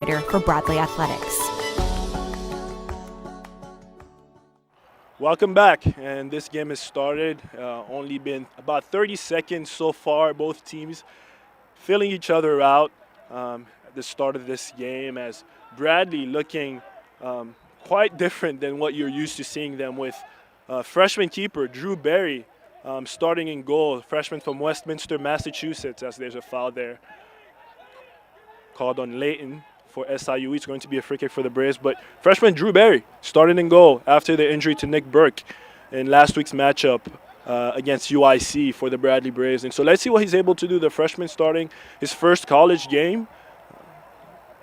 for Bradley Athletics. Welcome back, and this game has started. Only been about 30 seconds so far. Both teams filling each other out at the start of this game, as Bradley looking quite different than what you're used to seeing them with. Freshman keeper Drew Berry starting in goal, freshman from Westminster, Massachusetts, as there's a foul there called on Layton for SIU. It's going to be a free kick for the Braves, but freshman Drew Berry started in goal after the injury to Nick Burke in last week's matchup against UIC for the Bradley Braves. And so let's see what he's able to do. The freshman starting his first college game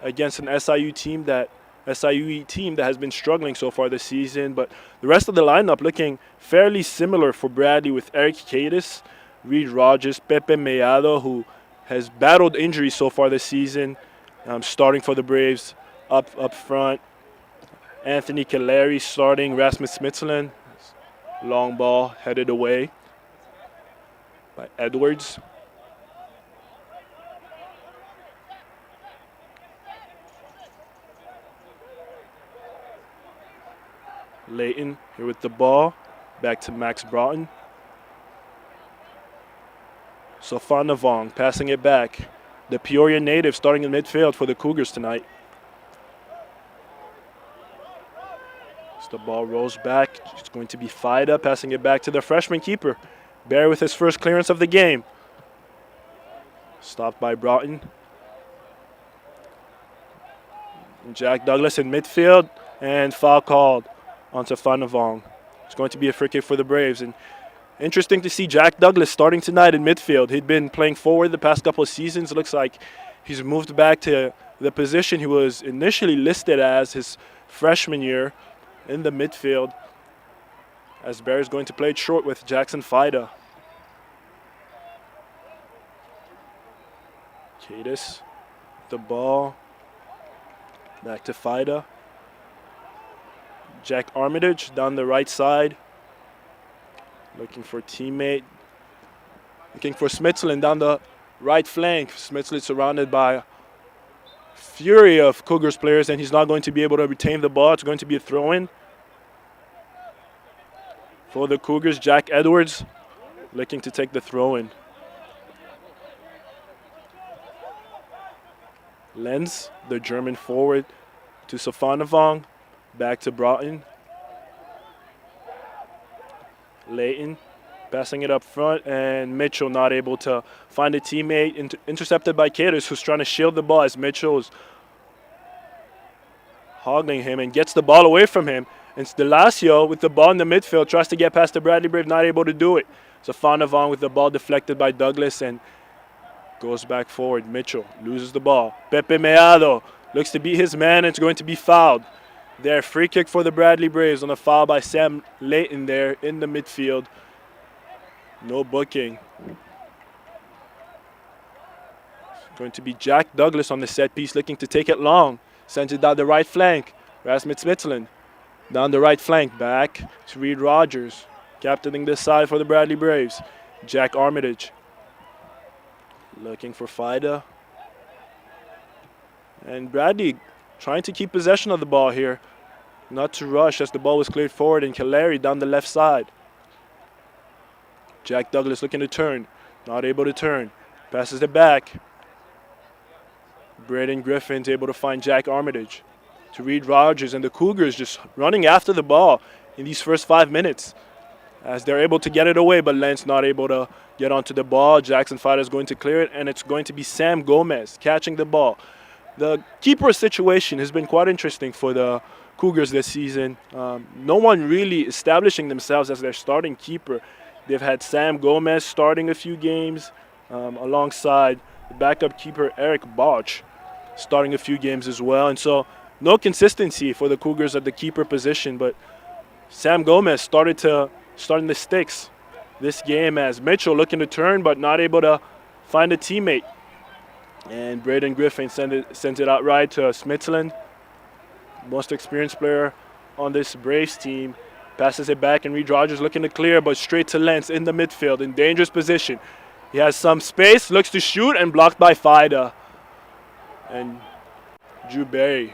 against an SIU team that has been struggling so far this season, but the rest of the lineup looking fairly similar for Bradley, with Eric Cadis, Reed Rogers, Pepe Mellado, who has battled injuries so far this season, starting for the Braves up front. Anthony Caleri starting, Rasmus Smitsland. Long ball headed away by Edwards. Layton here with the ball, back to Max Broughton. Sofanavong passing it back. The Peoria native starting in midfield for the Cougars tonight. As the ball rolls back, it's going to be Fida passing it back to the freshman keeper. Barry with his first clearance of the game. Stopped by Broughton. Jack Douglas in midfield, and foul called on Sofanavong. It's going to be a free kick for the Braves. And interesting to see Jack Douglas starting tonight in midfield. He'd been playing forward the past couple of seasons. Looks like he's moved back to the position he was initially listed as his freshman year in the midfield, as Barry's going to play it short with Jackson Fida. Cadis, the ball, back to Fida. Jack Armitage down the right side, looking for a teammate. Looking for Smitsland down the right flank. Smitsland surrounded by a fury of Cougars players, and he's not going to be able to retain the ball. It's going to be a throw-in for the Cougars. Jack Edwards looking to take the throw-in. Lenz, the German forward, to Sofanavong. Back to Broughton. Layton passing it up front, and Mitchell not able to find a teammate. Intercepted by Cadis, who's trying to shield the ball, as Mitchell is hogging him and gets the ball away from him. And Delasio with the ball in the midfield tries to get past the Bradley Brave, not able to do it. Sofanavong with the ball deflected by Douglas and goes back forward. Mitchell loses the ball. Pepe Mellado looks to beat his man, and it's going to be fouled. There, free kick for the Bradley Braves on a foul by Sam Layton there in the midfield. No booking. It's going to be Jack Douglas on the set piece, looking to take it long. Sends it down the right flank. Rasmus Smitsland down the right flank. Back to Reed Rogers, captaining this side for the Bradley Braves. Jack Armitage looking for Fida. And Bradley trying to keep possession of the ball here, not to rush, as the ball was cleared forward, and Caleri down the left side. Jack Douglas looking to turn, not able to turn, passes it back. Braden Griffin's able to find Jack Armitage to Reed Rogers, and the Cougars just running after the ball in these first 5 minutes, as they're able to get it away, but Lentz not able to get onto the ball. Jackson Fida is going to clear it, and it's going to be Sam Gomez catching the ball. The keeper situation has been quite interesting for the Cougars this season. No one really establishing themselves as their starting keeper. They've had Sam Gomez starting a few games alongside the backup keeper Eric Botch starting a few games as well. And so no consistency for the Cougars at the keeper position, but Sam Gomez starting the sticks this game, as Mitchell looking to turn but not able to find a teammate. And Braden Griffin sends it out right to Smitsland, most experienced player on this Braves team. Passes it back, and Reed Rogers looking to clear, but straight to Lentz in the midfield in dangerous position. He has some space, looks to shoot, and blocked by Fida. And Drew Berry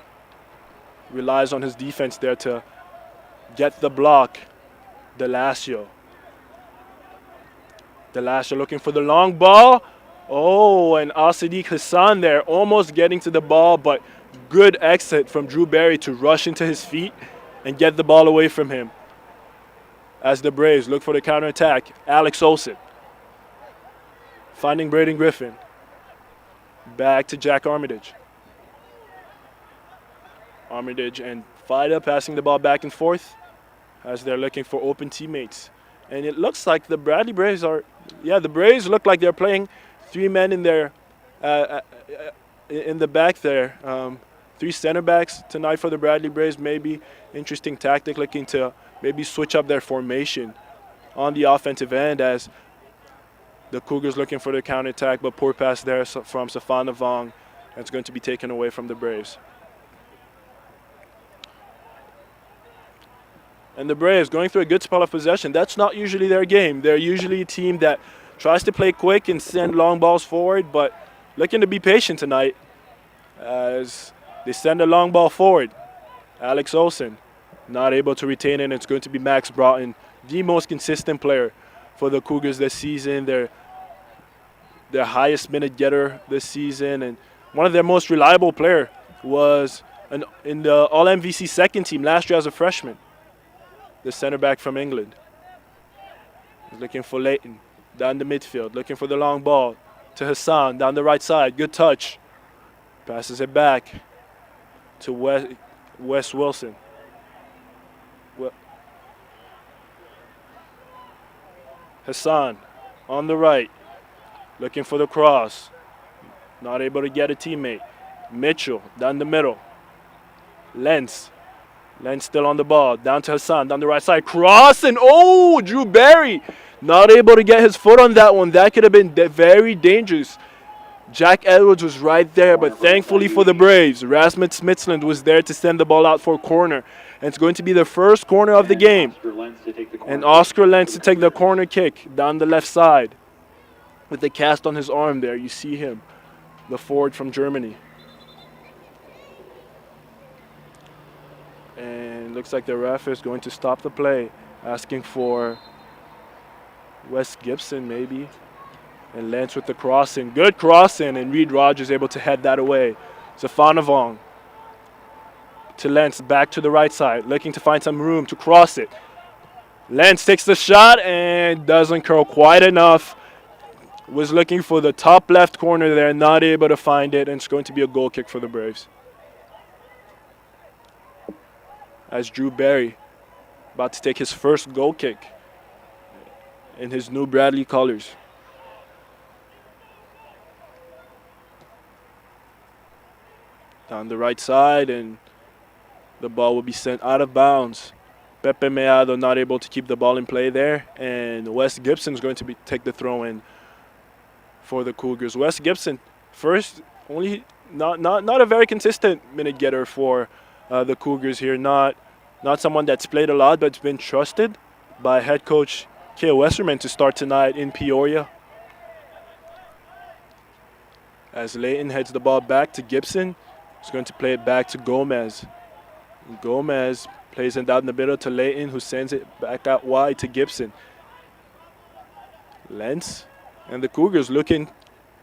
relies on his defense there to get the block. Delasio looking for the long ball. Oh, and Sadiq Hassan there almost getting to the ball, but good exit from Drew Berry to rush into his feet and get the ball away from him. As the Braves look for the counterattack, Alex Olsen finding Braden Griffin. Back to Jack Armitage. Armitage and Fida passing the ball back and forth as they're looking for open teammates. And it looks like the Bradley Braves the Braves look like they're playing 3 men in there, in the back there. 3 center backs tonight for the Bradley Braves. Maybe interesting tactic, looking to maybe switch up their formation on the offensive end as the Cougars looking for the counterattack, but poor pass there from Safan Navong. It's going to be taken away from the Braves. And the Braves going through a good spell of possession. That's not usually their game. They're usually a team that tries to play quick and send long balls forward, but looking to be patient tonight as they send a long ball forward. Alex Olsen not able to retain it. It's going to be Max Broughton, the most consistent player for the Cougars this season. Their highest minute getter this season, and one of their most reliable player was in the All-MVC second team last year as a freshman. The center back from England. He's looking for Leighton down the midfield, looking for the long ball to Hassan down the right side. Good touch. Passes it back to Wes Wilson. Hassan on the right, looking for the cross. Not able to get a teammate. Mitchell down the middle. Lentz still on the ball. Down to Hassan, down the right side. Cross, and oh, Drew Berry not able to get his foot on that one. That could have been very dangerous. Jack Edwards was right there, but thankfully for the Braves, Rasmus Smitsland was there to send the ball out for a corner. And it's going to be the first corner of the game. And Oscar Lentz to take the corner kick down the left side. With the cast on his arm there, you see him, the forward from Germany. And looks like the ref is going to stop the play, asking for Wes Gibson maybe. And Lentz with the crossing. Good crossing, and Reed Rogers able to head that away. Safanavong to Lentz, back to the right side, looking to find some room to cross it. Lentz takes the shot and doesn't curl quite enough. Was looking for the top left corner there, not able to find it, and it's going to be a goal kick for the Braves. As Drew Berry about to take his first goal kick in his new Bradley colors. Down the right side, and the ball will be sent out of bounds. Pepe Meado not able to keep the ball in play there, and Wes Gibson is going to take the throw in for the Cougars. Wes Gibson, first, only not a very consistent minute getter for the Cougars here. Not someone that's played a lot, but been trusted by head coach Kale Westerman to start tonight in Peoria. As Leighton heads the ball back to Gibson, he's going to play it back to Gomez. Gomez plays it down the middle to Leighton, who sends it back out wide to Gibson. Lentz and the Cougars looking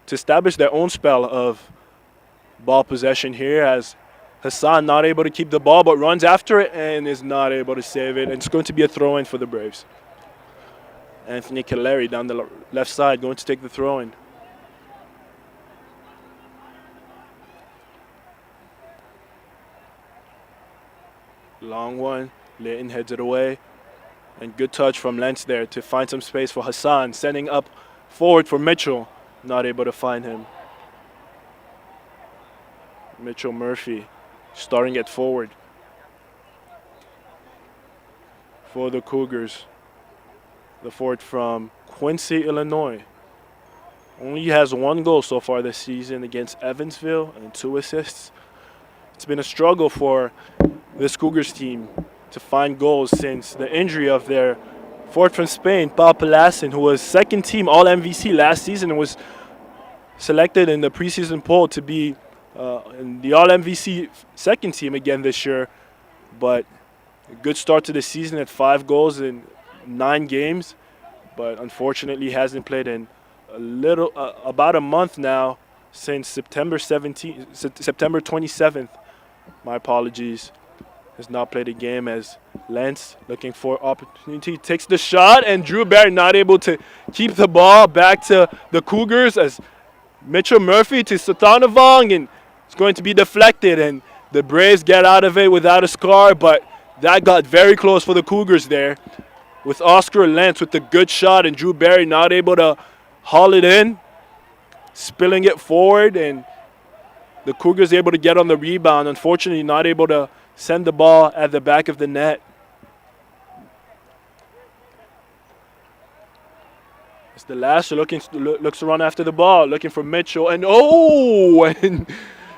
to establish their own spell of ball possession here, as Hassan not able to keep the ball but runs after it and is not able to save it. And it's going to be a throw-in for the Braves. Anthony Caleri down the left side going to take the throw-in. Long one, Leighton heads it away. And good touch from Lentz there to find some space for Hassan, sending up forward for Mitchell. Not able to find him. Mitchell Murphy starting at forward for the Cougars. The forward from Quincy, Illinois. Only has 1 goal so far this season against Evansville and 2 assists. It's been a struggle for this Cougars team to find goals since the injury of their forward from Spain, Pau Palasin, who was second team All-MVC last season and was selected in the preseason poll to be and the All-MVC second team again this year. But a good start to the season at 5 goals in 9 games. But unfortunately hasn't played in about a month now, since September 27th. My apologies. Has not played a game, as Lentz looking for opportunity, takes the shot, and Drew Barry not able to keep the ball back to the Cougars, as Mitchell Murphy to Satanavong, and it's going to be deflected, and the Braves get out of it without a scar, but that got very close for the Cougars there, with Oscar Lentz with the good shot, and Drew Barry not able to haul it in, spilling it forward, and the Cougars able to get on the rebound. Unfortunately, not able to send the ball at the back of the net. It's the last looks to run after the ball, looking for Mitchell, and and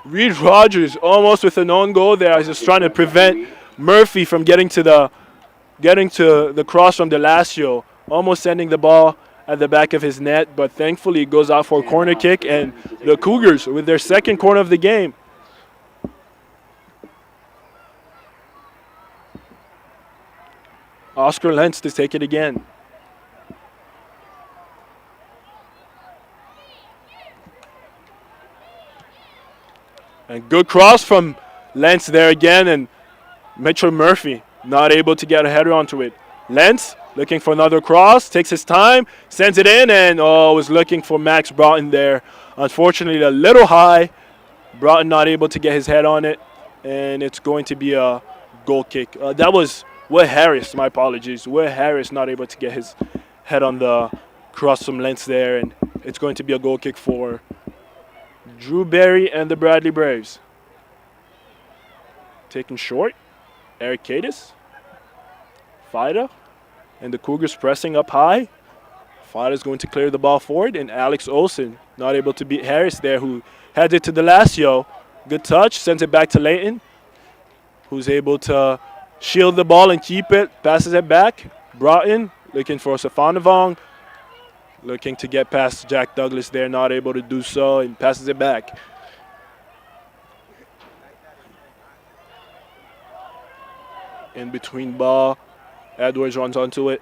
Reed Rogers almost with an own goal there. I was just trying to prevent Murphy from getting to the cross from Delasio, almost sending the ball at the back of his net, but thankfully it goes out for a corner kick, and the Cougars with their second corner of the game. Oscar Lentz to take it again. And good cross from Lentz there again, and Mitchell Murphy not able to get a header onto it. Lentz looking for another cross, takes his time, sends it in, and was looking for Max Broughton there. Unfortunately, a little high. Broughton not able to get his head on it, and it's going to be a goal kick. That was Will Harris, my apologies. Will Harris not able to get his head on the cross from Lentz there, and it's going to be a goal kick for Drew Barry and the Bradley Braves. Taken short, Eric Cadis, Fida, and the Cougars pressing up high. Fida's going to clear the ball forward, and Alex Olsen not able to beat Harris there, who had it to Delasio. Good touch, sends it back to Layton, who's able to shield the ball and keep it, passes it back. Broughton looking for Safanavong, looking to get past Jack Douglas there, not able to do so, and passes it back. In between ball, Edwards runs onto it,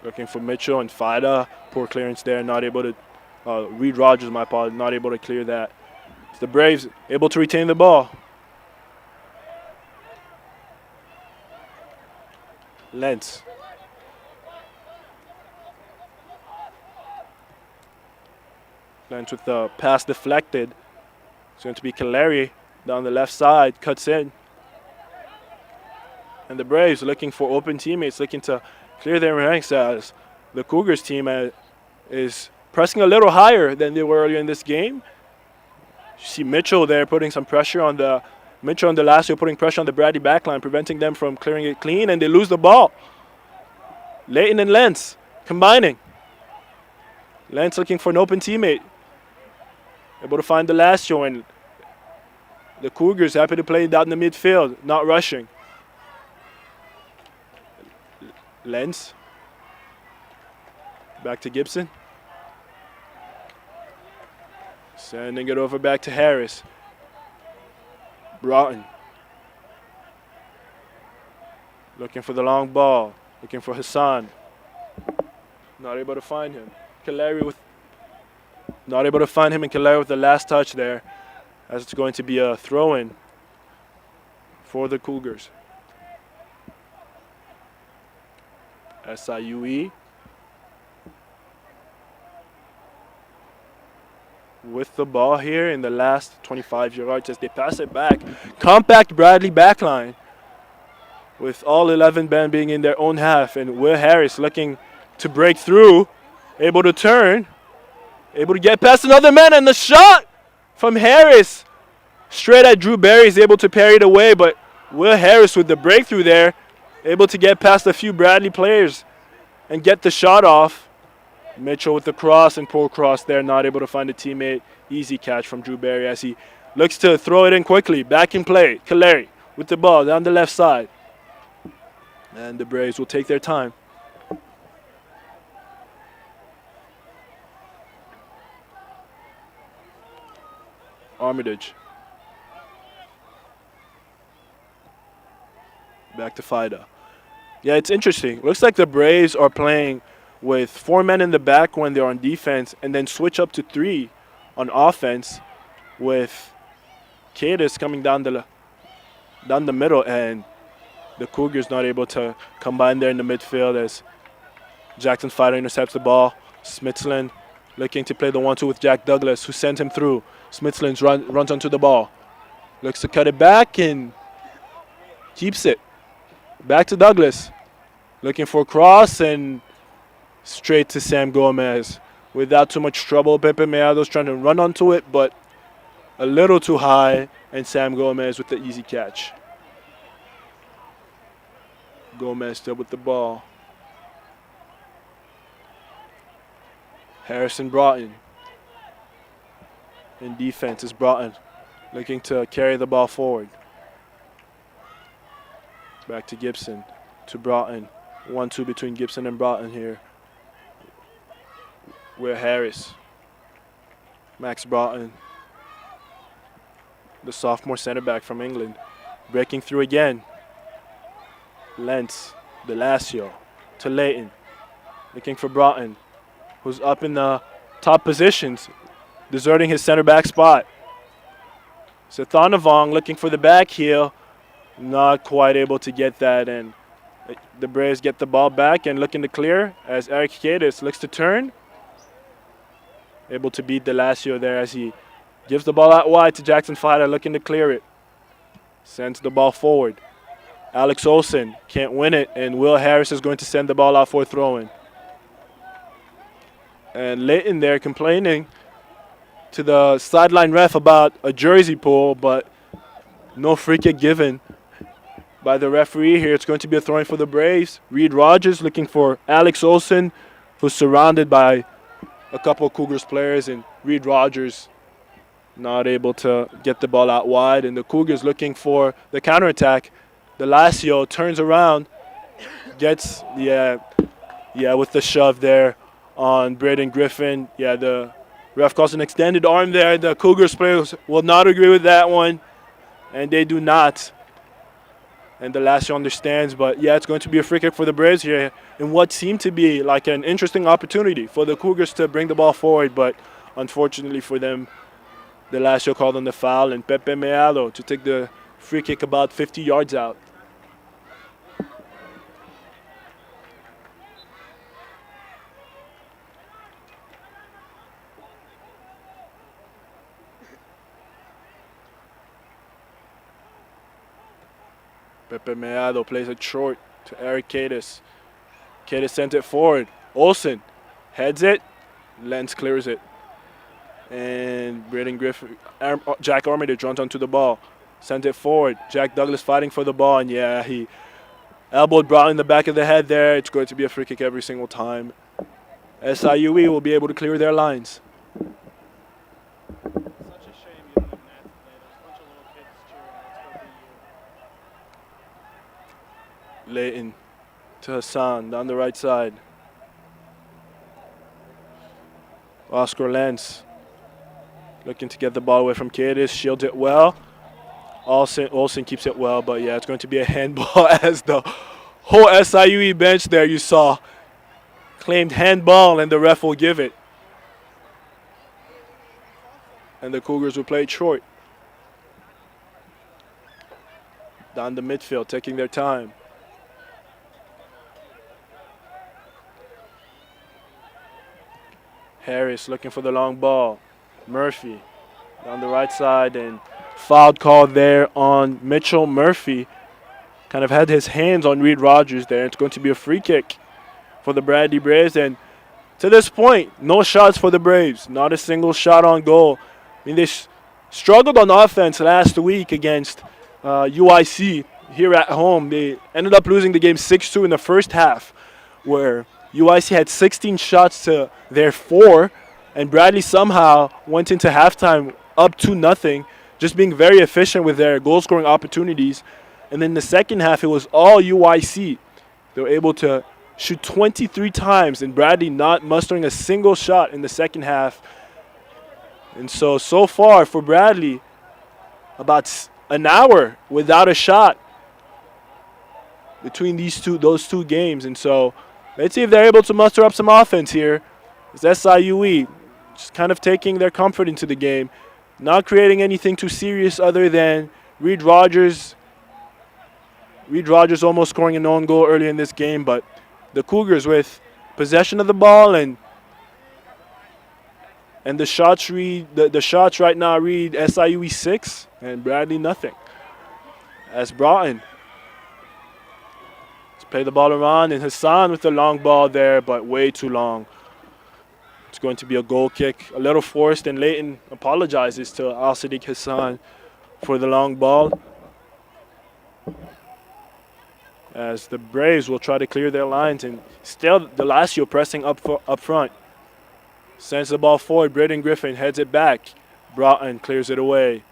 looking for Mitchell and Fida. Poor clearance there, not able to, Reed Rogers, my apologies, not able to clear that. The Braves able to retain the ball. Lentz. Lentz with the pass deflected. It's going to be Kaleri down the left side, cuts in. And the Braves looking for open teammates, looking to clear their ranks, as the Cougars team is pressing a little higher than they were earlier in this game. You see Mitchell there putting some pressure on the Delasio, putting pressure on the Bradley backline, preventing them from clearing it clean, and they lose the ball. Layton and Lentz combining. Lentz looking for an open teammate, able to find Delasio, and the Cougars happy to play down the midfield, not rushing. Lentz. Back to Gibson. Sending it over back to Harris. Broughton. Looking for the long ball. Looking for Hassan. Not able to find him. Not able to find him, and Kaleri with the last touch there, as it's going to be a throw-in for the Cougars. SIUE with the ball here in the last 25 yards as they pass it back. Compact Bradley backline with all 11 men being in their own half, and Will Harris looking to break through, able to turn, able to get past another man, and the shot from Harris straight at Drew Barry is able to parry it away, but Will Harris with the breakthrough there, able to get past a few Bradley players and get the shot off. Mitchell with the cross, and poor cross there, not able to find a teammate. Easy catch from Drew Barry as he looks to throw it in quickly. Back in play, Kaleri with the ball down the left side. And the Braves will take their time. Armitage. Back to Fida. Yeah, it's interesting. Looks like the Braves are playing with 4 men in the back when they're on defense and then switch up to 3 on offense with Cadis coming down the middle, and the Cougars not able to combine there in the midfield as Jackson Fida intercepts the ball. Smithsland looking to play the 1-2 with Jack Douglas, who sent him through. Smithsland runs onto the ball. Looks to cut it back and keeps it. Back to Douglas. Looking for a cross and straight to Sam Gomez. Without too much trouble, Pepe Meado's trying to run onto it, but a little too high, and Sam Gomez with the easy catch. Gomez still with the ball. Harrison Broughton. In defense is Broughton, looking to carry the ball forward. Back to Gibson, to Broughton. 1-2 between Gibson and Broughton here. Where Harris. Max Broughton, the sophomore center back from England. Breaking through again. Lentz, Delasio, to Leighton. Looking for Broughton, who's up in the top positions, deserting his center back spot. Sethanavong looking for the back heel. Not quite able to get that, and the Braves get the ball back and looking to clear as Eric Cadis looks to turn. Able to beat Delasio there as he gives the ball out wide to Jackson Fida, looking to clear it. Sends the ball forward. Alex Olsen can't win it, and Will Harris is going to send the ball out for a throw-in. And Leighton there complaining to the sideline ref about a jersey pull, but no free kick given by the referee here. It's going to be a throw-in for the Braves. Reed Rogers looking for Alex Olsen, who's surrounded by a couple of Cougars players, and Reed Rogers not able to get the ball out wide, and the Cougars looking for the counterattack. Delasio turns around, gets, with the shove there on Braden Griffin. Yeah, the ref calls an extended arm there. The Cougars players will not agree with that one, and they do not. And Delasio understands, but yeah, it's going to be a free kick for the Braves here in what seemed to be like an interesting opportunity for the Cougars to bring the ball forward, but unfortunately for them, Delasio called on the foul, and Pepe Meado to take the free kick about 50 yards out. Pepe Meado plays it short to Eric Cadis. Cadis sent it forward. Olsen heads it. Lentz clears it. And Braden Griffin, Jack Armitage runs onto the ball. Sent it forward. Jack Douglas fighting for the ball. And yeah, he elbowed Brown in the back of the head there. It's going to be a free kick every single time. SIUE will be able to clear their lines. Leighton to Hassan down the right side. Oscar Lentz looking to get the ball away from Cadis, shields it well. Olsen keeps it well, but yeah, it's going to be a handball as the whole SIUE bench there you saw claimed handball, and the ref will give it. And the Cougars will play it short. Down the midfield, taking their time. Harris looking for the long ball. Murphy down the right side, and foul called there on Mitchell Murphy. Kind of had his hands on Reed Rogers there. It's going to be a free kick for the Bradley Braves, and to this point, no shots for the Braves. Not a single shot on goal. I mean, they struggled on offense last week against UIC here at home. They ended up losing the game 6-2 in the first half, where UIC had 16 shots to their 4, and Bradley somehow went into halftime up 2-0, just being very efficient with their goal-scoring opportunities. And then the second half, it was all UIC. They were able to shoot 23 times, and Bradley not mustering a single shot in the second half. And so far for Bradley, about an hour without a shot between those two games. And so let's see if they're able to muster up some offense here. It's SIUE just kind of taking their comfort into the game, not creating anything too serious other than Reed Rogers almost scoring an own goal early in this game, but the Cougars with possession of the ball and the shots the shots right now read SIUE 6 and Bradley nothing. As Broughton play the ball around, and Hassan with the long ball there, but way too long. It's going to be a goal kick, a little forced, and Leighton apologizes to Al-Sadiq Hassan for the long ball. As the Braves will try to clear their lines, and still Delasio pressing up front. Sends the ball forward, Braden Griffin heads it back. Broughton clears it away.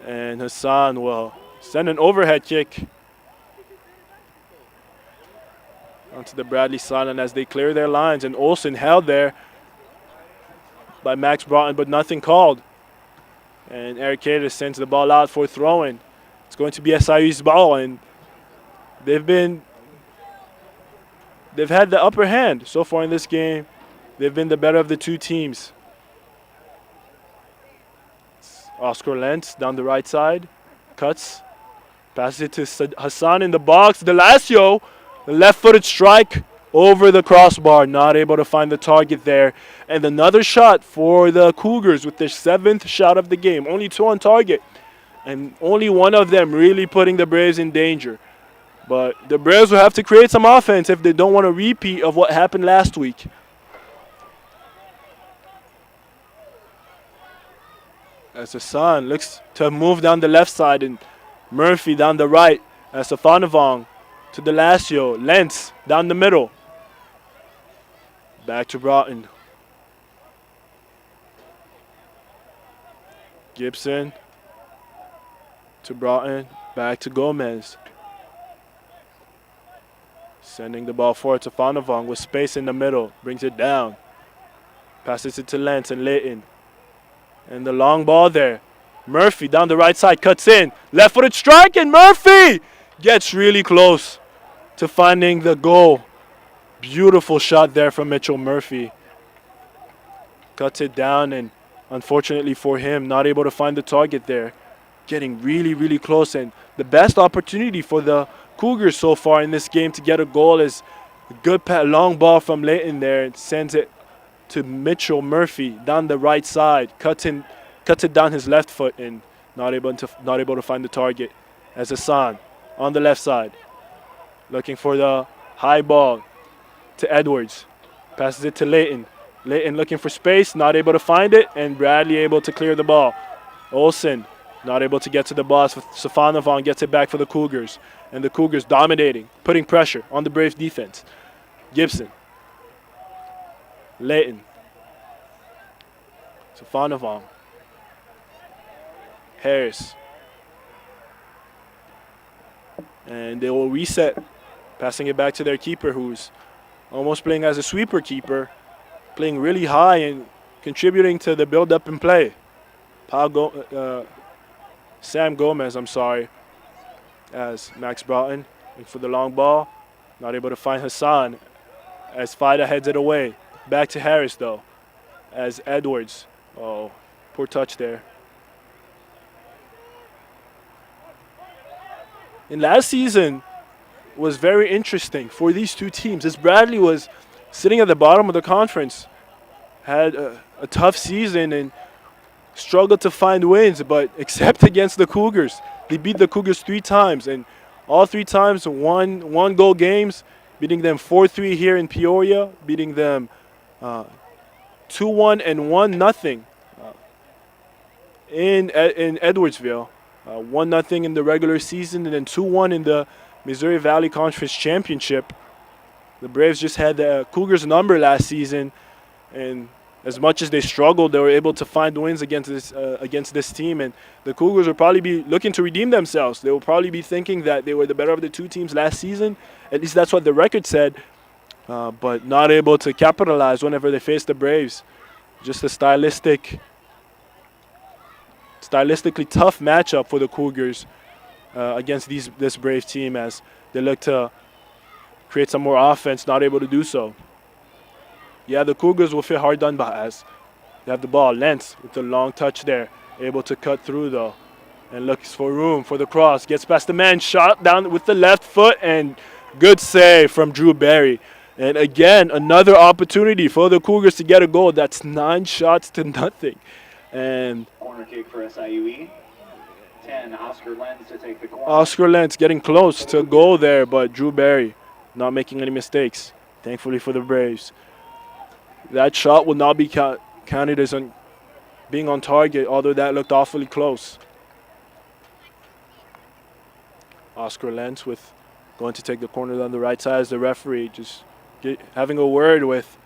And Hassan will send an overhead kick onto the Bradley sideline as they clear their lines, and Olsen held there by Max Broughton, but nothing called. And Eric Cater sends the ball out for throwing. It's going to be SIU's ball, and they've had the upper hand so far in this game. They've been the better of the two teams. Oscar Lentz down the right side, cuts, passes it to Hassan in the box. Delasio, the left-footed strike over the crossbar, not able to find the target there. And another shot for the Cougars with their 7th shot of the game. Only 2 on target, and only one of them really putting the Braves in danger. But the Braves will have to create some offense if they don't want a repeat of what happened last week. As Hassan looks to move down the left side, and Murphy down the right. As Stefanovong to Delasio. Lentz down the middle. Back to Broughton. Gibson to Broughton. Back to Gomez. Sending the ball forward to Stefanovong with space in the middle. Brings it down. Passes it to Lentz and Leighton. And the long ball there. Murphy down the right side, cuts in. Left-footed strike, and Murphy gets really close to finding the goal. Beautiful shot there from Mitchell Murphy. Cuts it down, and unfortunately for him, not able to find the target there. Getting really, really close, and the best opportunity for the Cougars so far in this game to get a goal is a good long ball from Leighton there. It sends it to Mitchell Murphy down the right side, cuts it down his left foot, and not able to find the target. As Hassan on the left side, looking for the high ball to Edwards, passes it to Leighton. Leighton looking for space, not able to find it, and Bradley able to clear the ball. Olsen not able to get to the ball. Stefanovong gets it back for the Cougars, and the Cougars dominating, putting pressure on the Braves defense. Gibson. Leighton. Stefanovong. Harris. And they will reset, passing it back to their keeper, who's almost playing as a sweeper keeper, playing really high and contributing to the build-up and play. Sam Gomez, as Max Broughton, looking for the long ball. Not able to find Hassan as Fida heads it away. Back to Harris, though, as Edwards. Oh, poor touch there. And last season was very interesting for these two teams, as Bradley was sitting at the bottom of the conference, had a tough season and struggled to find wins, but except against the Cougars. They beat the Cougars 3 times, and all 3 times one-goal games, beating them 4-3 here in Peoria, beating them 2-1 and 1-0 in Edwardsville. 1-0 in the regular season, and then 2-1 in the Missouri Valley Conference Championship. The Braves just had the Cougars' number last season, and as much as they struggled, they were able to find wins against this team. And the Cougars will probably be looking to redeem themselves. They will probably be thinking that they were the better of the two teams last season. At least that's what the record said, but not able to capitalize whenever they faced the Braves. Just a stylistic stylistically tough matchup for the Cougars against this Brave team as they look to create some more offense, not able to do so. Yeah, the Cougars will feel hard done by as they have the ball. Lentz with the long touch there, able to cut through though, and looks for room for the cross. Gets past the man, shot down with the left foot, and good save from Drew Barry. And again, another opportunity for the Cougars to get a goal. That's 9 shots to nothing. And corner kick for SIUE. 10, Oscar Lenz to take the corner. Oscar Lentz getting close to a goal there, but Drew Barry not making any mistakes, thankfully for the Braves. That shot will not be counted as being on target, although that looked awfully close. Oscar Lentz with going to take the corner on the right side as the referee just having a word with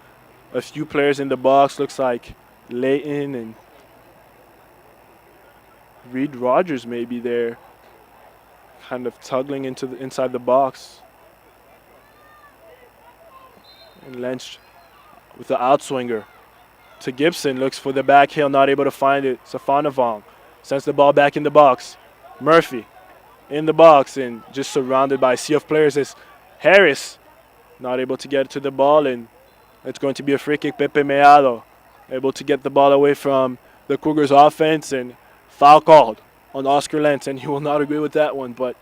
a few players in the box. Looks like Layton and Reed Rogers may be there, kind of tugging into inside the box. And Lentz with the outswinger to Gibson, looks for the back heel, not able to find it. Safanavong sends the ball back in the box. Murphy in the box and just surrounded by a sea of players as Harris not able to get to the ball, and it's going to be a free kick. Pepe Meado able to get the ball away from the Cougars offense, and foul called on Oscar Lentz, and he will not agree with that one, but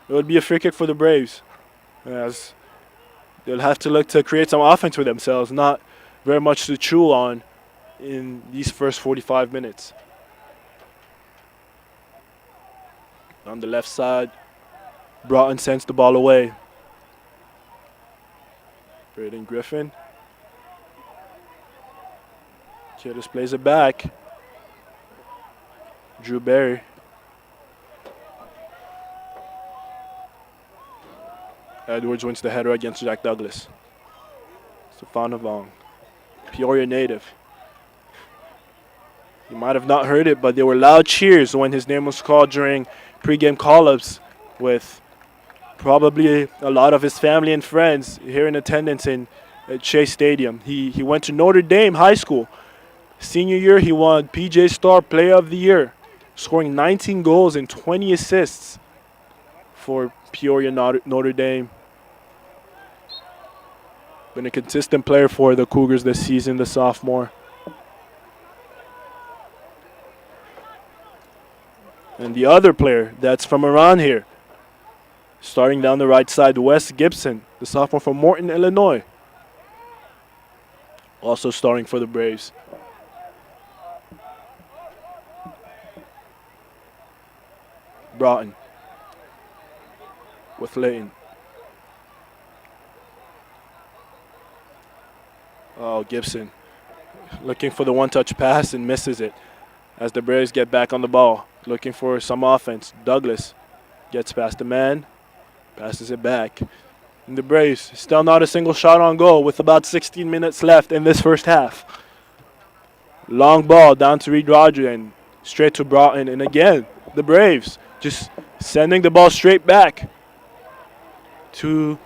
it would be a free kick for the Braves as they'll have to look to create some offense for themselves. Not very much to chew on in these first 45 minutes. On the left side, Broughton sends the ball away. Braden Griffin. Kiddes plays it back. Drew Barry. Edwards wins the header against Jack Douglas. Stefanovong, Peoria native. You might have not heard it, but there were loud cheers when his name was called during pregame call-ups, with probably a lot of his family and friends here in attendance at Chase Stadium. He went to Notre Dame High School. Senior year, he won PJ Star Player of the Year, scoring 19 goals and 20 assists for Peoria Notre Dame. Been a consistent player for the Cougars this season, the sophomore. And the other player that's from around here, starting down the right side, Wes Gibson, the sophomore from Morton, Illinois. Also starting for the Braves. Broughton with Layton. Oh, Gibson looking for the one-touch pass and misses it as the Braves get back on the ball, looking for some offense. Douglas gets past the man, passes it back. And the Braves still not a single shot on goal with about 16 minutes left in this first half. Long ball down to Reed Rogers and straight to Broughton. And again, the Braves just sending the ball straight back to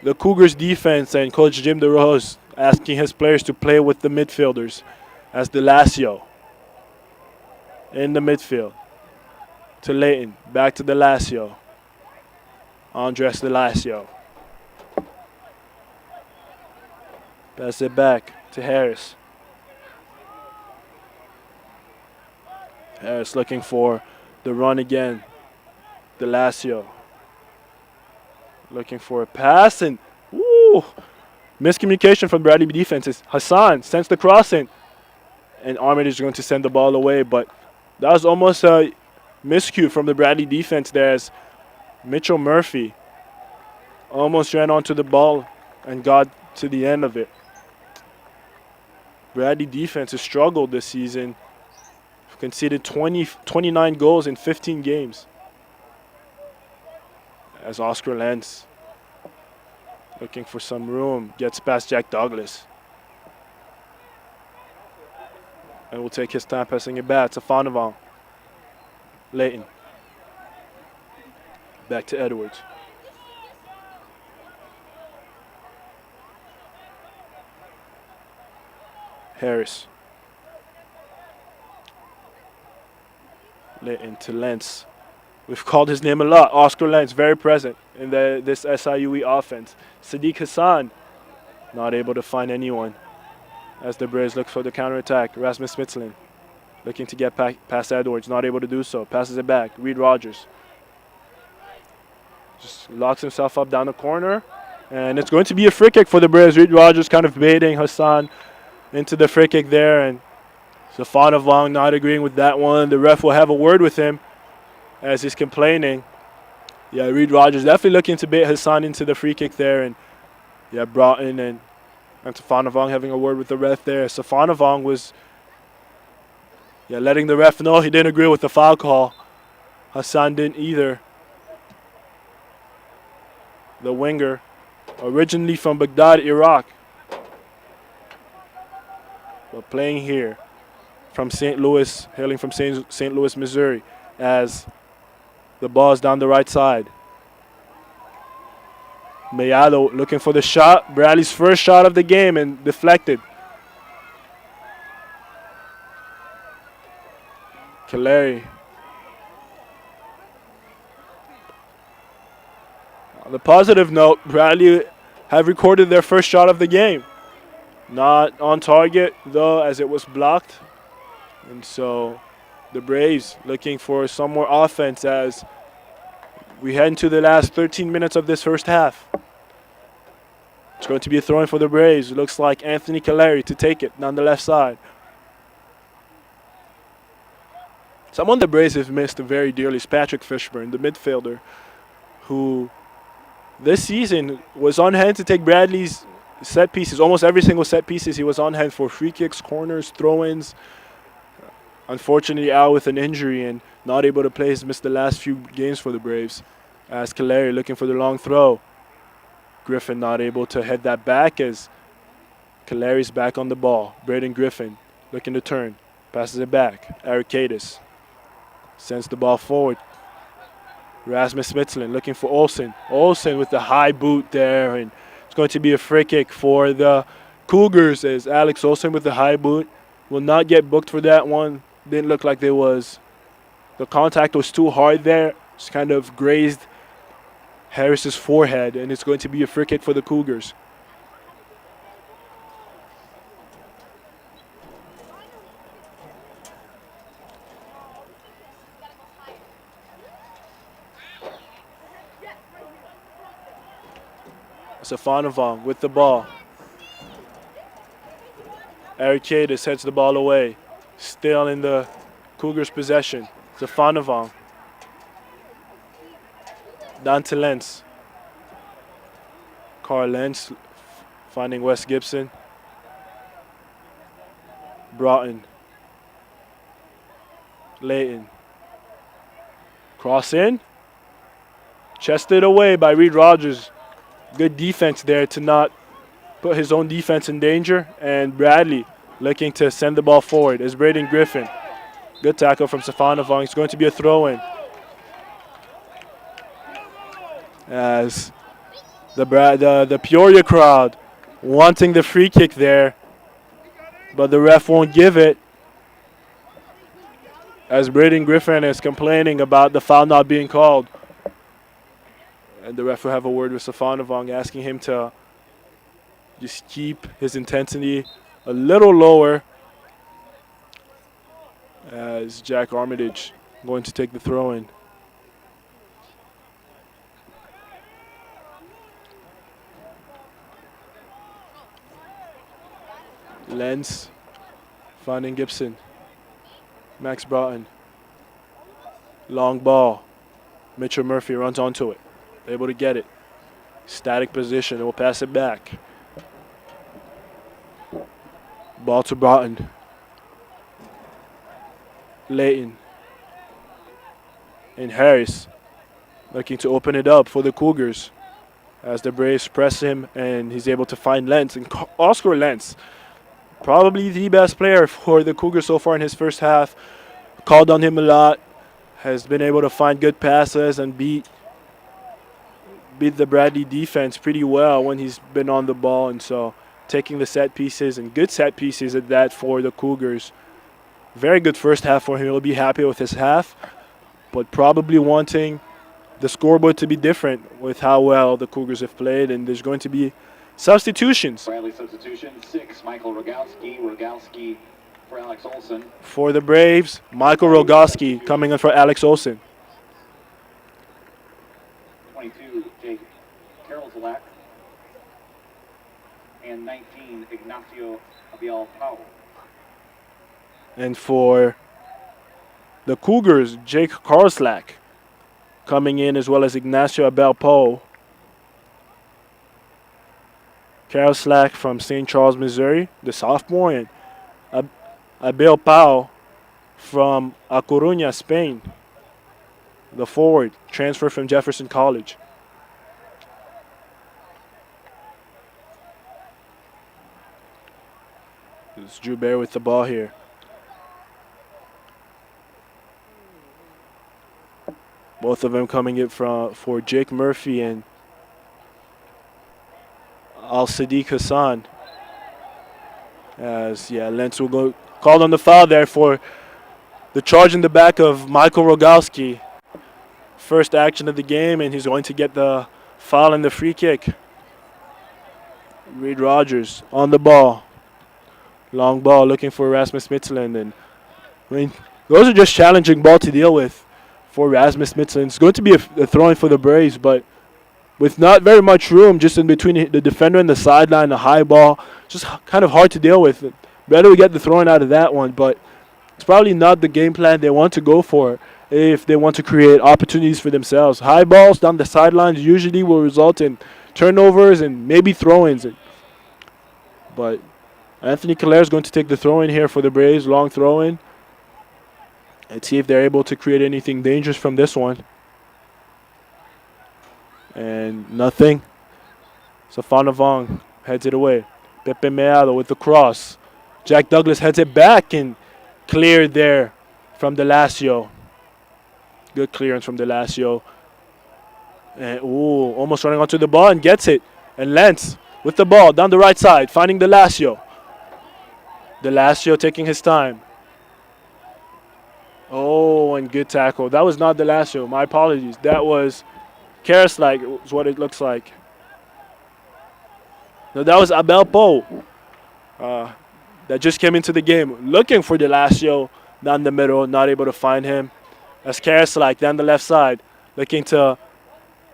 the Cougars defense, and Coach Jim DeRose asking his players to play with the midfielders as DeLacio in the midfield to Layton, back to DeLacio. Andres DeLacio. Pass it back to Harris. Harris looking for the run again. DeLacio looking for a pass, and woo! Miscommunication from Bradley defenses. Hassan sends the cross in, and Armitage is going to send the ball away, but that was almost a miscue from the Bradley defense there as Mitchell Murphy almost ran onto the ball and got to the end of it. Bradley defense has struggled this season. Conceded 29 goals in 15 games. As Oscar Lentz looking for some room, gets past Jack Douglas. And will take his time passing it back to Fonovan. Layton. Back to Edwards. Harris. Layton to Lentz. We've called his name a lot. Oscar Lentz, very present in this SIUE offense. Sadiq Hassan, not able to find anyone as the Braves look for the counterattack. Rasmus Smitzlin looking to get past Edwards, not able to do so. Passes it back. Reed Rogers just locks himself up down the corner. And it's going to be a free kick for the Braves. Reed Rogers kind of baiting Hassan into the free kick there. And Stefanov Long not agreeing with that one. The ref will have a word with him as he's complaining. Yeah, Reed Rogers definitely looking to bait Hassan into the free kick there. And yeah, Broughton and Stefanov Long having a word with the ref there. Stefanov Long was letting the ref know he didn't agree with the foul call. Hassan didn't either. The winger, originally from Baghdad, Iraq, but playing here from St. Louis, hailing from St. Louis, Missouri, as the ball is down the right side. Mayado looking for the shot. Bradley's first shot of the game and deflected. Kaleri. On the positive note, Bradley have recorded their first shot of the game. Not on target, though, as it was blocked. And so the Braves looking for some more offense as we head into the last 13 minutes of this first half. It's going to be a throw-in for the Braves. It looks like Anthony Kaleri to take it down the left side. Someone the Braves have missed very dearly is Patrick Fishburne, the midfielder, who this season was on hand to take Bradley's set pieces. Almost every single set pieces he was on hand for free kicks, corners, throw-ins. Unfortunately out with an injury and not able to play. He's missed the last few games for the Braves. As Kaleri looking for the long throw. Griffin not able to head that back as Kaleri's back on the ball. Braden Griffin looking to turn. Passes it back. Arikaitis sends the ball forward. Rasmus Smitzlin looking for Olsen. Olsen with the high boot there, and it's going to be a free kick for the Cougars as Alex Olsen with the high boot will not get booked for that one. Didn't look like there was. The contact was too hard there. Just kind of grazed Harris's forehead, and it's going to be a free kick for the Cougars. Stefanov with the ball. Arikaitis heads the ball away. Still in the Cougars' possession. Stefanov down to Lentz. Carl Lentz finding Wes Gibson. Broughton. Layton. Cross in. Chested away by Reed Rogers. Good defense there to not put his own defense in danger. And Bradley looking to send the ball forward is Braden Griffin. Good tackle from Stefanov. It's going to be a throw-in. As the Peoria crowd wanting the free kick there, but the ref won't give it. As Braden Griffin is complaining about the foul not being called. And the ref will have a word with Stefanov, asking him to just keep his intensity a little lower. As Jack Armitage going to take the throw-in. Lentz finding Gibson. Max Broughton. Long ball. Mitchell Murphy runs onto it. Able to get it. Static position. We'll pass it back. Ball to Broughton. Layton. And Harris looking to open it up for the Cougars as the Braves press him and he's able to find Lentz. And Oscar Lentz, probably the best player for the Cougars so far in his first half. Called on him a lot. Has been able to find good passes and beat the Bradley defense pretty well when he's been on the ball. And so taking the set pieces and good set pieces at that for the Cougars. Very good first half for him. He'll be happy with his half, but probably wanting the scoreboard to be different with how well the Cougars have played, and there's going to be substitutions. Bradley substitution, 6, Michael Rogowski. Rogowski for Alex Olson. For the Braves, Michael Rogowski coming in for Alex Olson. 22, Jake Karolzalak. And 19, Ignacio Abiel Pau. And for the Cougars, Jake Karolzalak coming in, as well as Ignacio Abel-Poe. Karolzalak from St. Charles, Missouri, the sophomore, and Abel-Poe from A Coruña, Spain, the forward, transferred from Jefferson College. It's Drew Bear with the ball here. Both of them coming in for Jake Murphy and Al-Sadiq Hassan. As, Lentz will go called on the foul there for the charge in the back of Michael Rogowski. First action of the game, and he's going to get the foul and the free kick. Reed Rogers on the ball. Long ball looking for Rasmus Midtjylland. And I mean, those are just challenging ball to deal with for Rasmus Midtjylland. It's going to be a throw-in for the Braves, but with not very much room just in between the defender and the sideline, the high ball, just kind of hard to deal with. Better we get the throw-in out of that one, but it's probably not the game plan they want to go for if they want to create opportunities for themselves. High balls down the sidelines usually will result in turnovers and maybe throw-ins. But Anthony Calais is going to take the throw-in here for the Braves, long throw-in. Let's see if they're able to create anything dangerous from this one. And nothing. Safana Vong heads it away. Pepe Meado with the cross. Jack Douglas heads it back and cleared there from Delasio. Good clearance from Delasio. And almost running onto the ball and gets it. And Lentz with the ball down the right side, finding Delasio. Delasio taking his time. Oh, and good tackle. That was not Delasio. My apologies. That was Karolzalak is what it looks like. No, that was Abel-Poe that just came into the game looking for Delasio down the middle, not able to find him. That's Karolzalak down the left side, looking to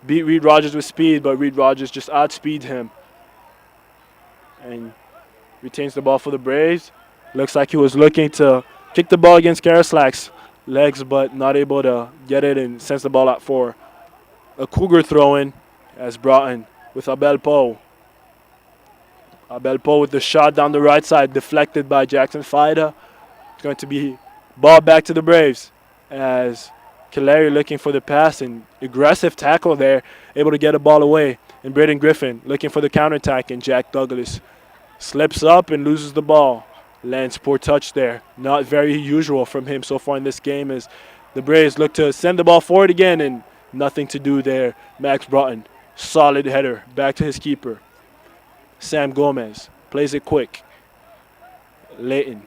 beat Reed Rogers with speed, but Reed Rogers just outspeed him. And retains the ball for the Braves. Looks like he was looking to kick the ball against Karolzalak's legs, but not able to get it and sends the ball out for a Cougar throw-in as brought in with Abel-Poe. Abel-Poe with the shot down the right side, deflected by Jackson Fida. It's going to be ball back to the Braves as Calais looking for the pass and aggressive tackle there, able to get a ball away. And Braden Griffin looking for the counterattack, and Jack Douglas slips up and loses the ball. Lance, poor touch there. Not very usual from him so far in this game as the Braves look to send the ball forward again and nothing to do there. Max Broughton, solid header, back to his keeper. Sam Gomez plays it quick. Layton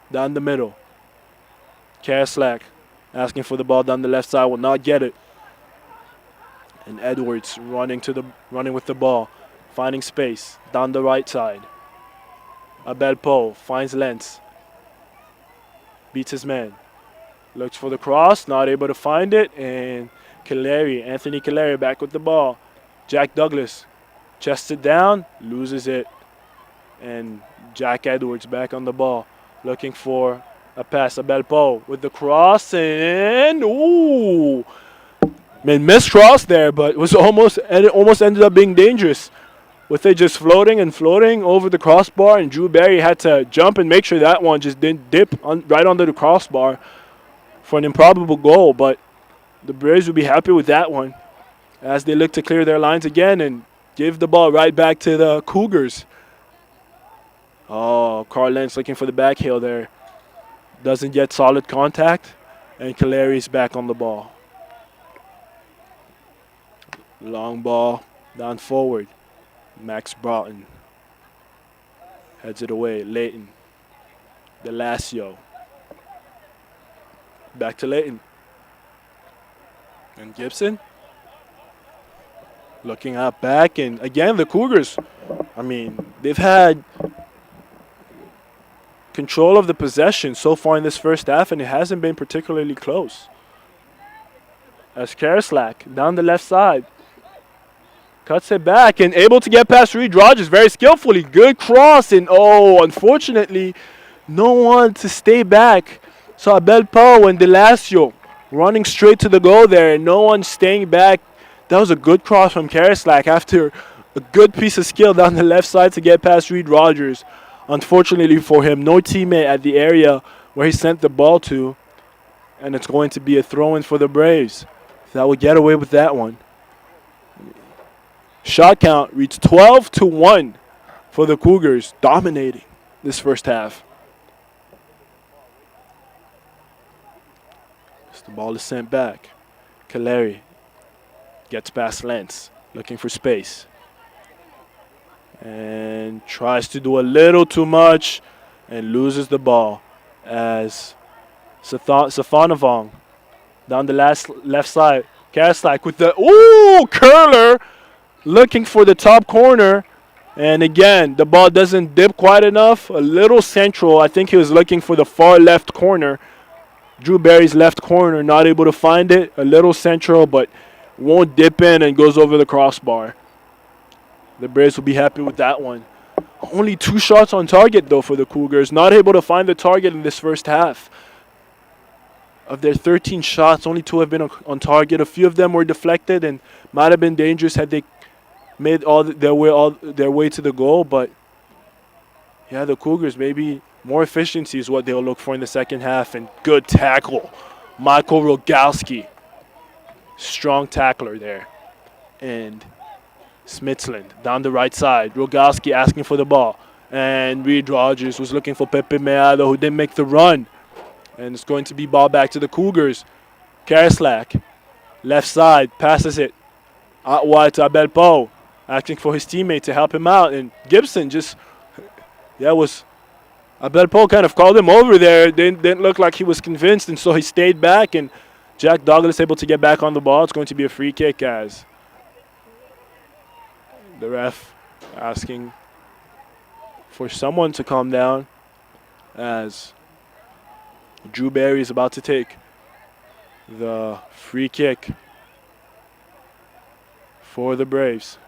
down the middle. Karolzalak asking for the ball down the left side, will not get it. And Edwards running with the ball, finding space down the right side. Abel-Poe finds Lentz. Beats his man. Looks for the cross, not able to find it. And Anthony Calais back with the ball. Jack Douglas chests it down, loses it. And Jack Edwards back on the ball, looking for a pass. Abel-Poe with the cross, and missed cross there, but it almost ended up being dangerous. With it just floating over the crossbar, and Drew Barry had to jump and make sure that one just didn't dip right under the crossbar for an improbable goal. But the Braves will be happy with that one as they look to clear their lines again and give the ball right back to the Cougars. Oh, Carl Lentz looking for the back heel there. Doesn't get solid contact, and Calais back on the ball. Long ball down forward. Max Broughton heads it away. Layton. Delasio. Back to Layton. And Gibson looking out back. And again, the Cougars, I mean, they've had control of the possession so far in this first half, and it hasn't been particularly close. As Karaslak down the left side. Cuts it back and able to get past Reed Rogers very skillfully. Good cross, and unfortunately, no one to stay back. So Abel Poe and Delasio running straight to the goal there, and no one staying back. That was a good cross from Karaslak after a good piece of skill down the left side to get past Reed Rogers. Unfortunately for him, no teammate at the area where he sent the ball to, and it's going to be a throw-in for the Braves. That will get away with that one. Shot count reached 12-1 for the Cougars, dominating this first half. As the ball is sent back, Kaleri gets past Lentz, looking for space. And tries to do a little too much and loses the ball as Safanovong down the left side. Karaslak with the, curler, looking for the top corner. And again, the ball doesn't dip quite enough. A little central. I think he was looking for the far left corner. Drew Barry's left corner, not able to find it. A little central, but won't dip in and goes over the crossbar. The Braves will be happy with that one. Only 2 shots on target, though, for the Cougars. Not able to find the target in this first half. Of their 13 shots, only 2 have been on target. A few of them were deflected and might have been dangerous had they made their way to the goal. But, yeah, the Cougars, maybe more efficiency is what they'll look for in the second half. And good tackle. Michael Rogalski. Strong tackler there. And Smitsland down the right side. Rogalski asking for the ball. And Reed Rogers was looking for Pepe Meado, who didn't make the run. And it's going to be ball back to the Cougars. Karaslak, left side, passes it out wide to Abel Poe, asking for his teammate to help him out. And Gibson Abel Poe kind of called him over there. Didn't look like he was convinced, and so he stayed back. And Jack Douglas able to get back on the ball. It's going to be a free kick as the ref asking for someone to calm down as Drew Barry is about to take the free kick for the Braves.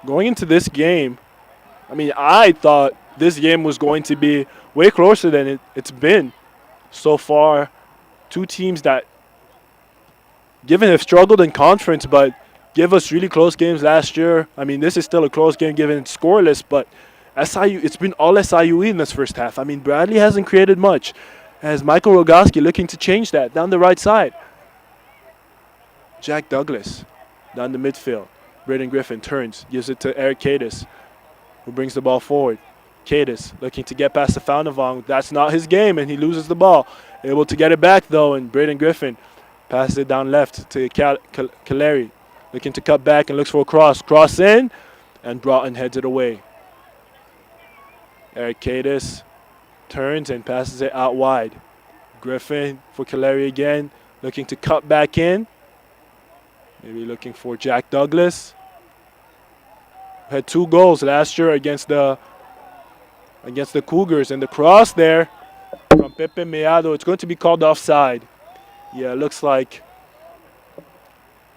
Going into this game, I thought this game was going to be way closer than it's been so far. 2 teams that, given have struggled in conference, but give us really close games last year. This is still a close game given it's scoreless, but SIU, it's been all SIUE in this first half. Bradley hasn't created much, as Michael Rogalski looking to change that down the right side. Jack Douglas down the midfield. Braden Griffin turns, gives it to Eric Cadis, who brings the ball forward. Cadis looking to get past the Safanovong. That's not his game, and he loses the ball. Able to get it back, though, and Braden Griffin passes it down left to Kaleri. Looking to cut back and looks for a cross. Cross in, and Broughton heads it away. Eric Cadis turns and passes it out wide. Griffin for Kaleri again, looking to cut back in. Maybe looking for Jack Douglas. Had 2 goals last year against the Cougars, and the cross there from Pepe Meado. It's going to be called offside. Yeah, it looks like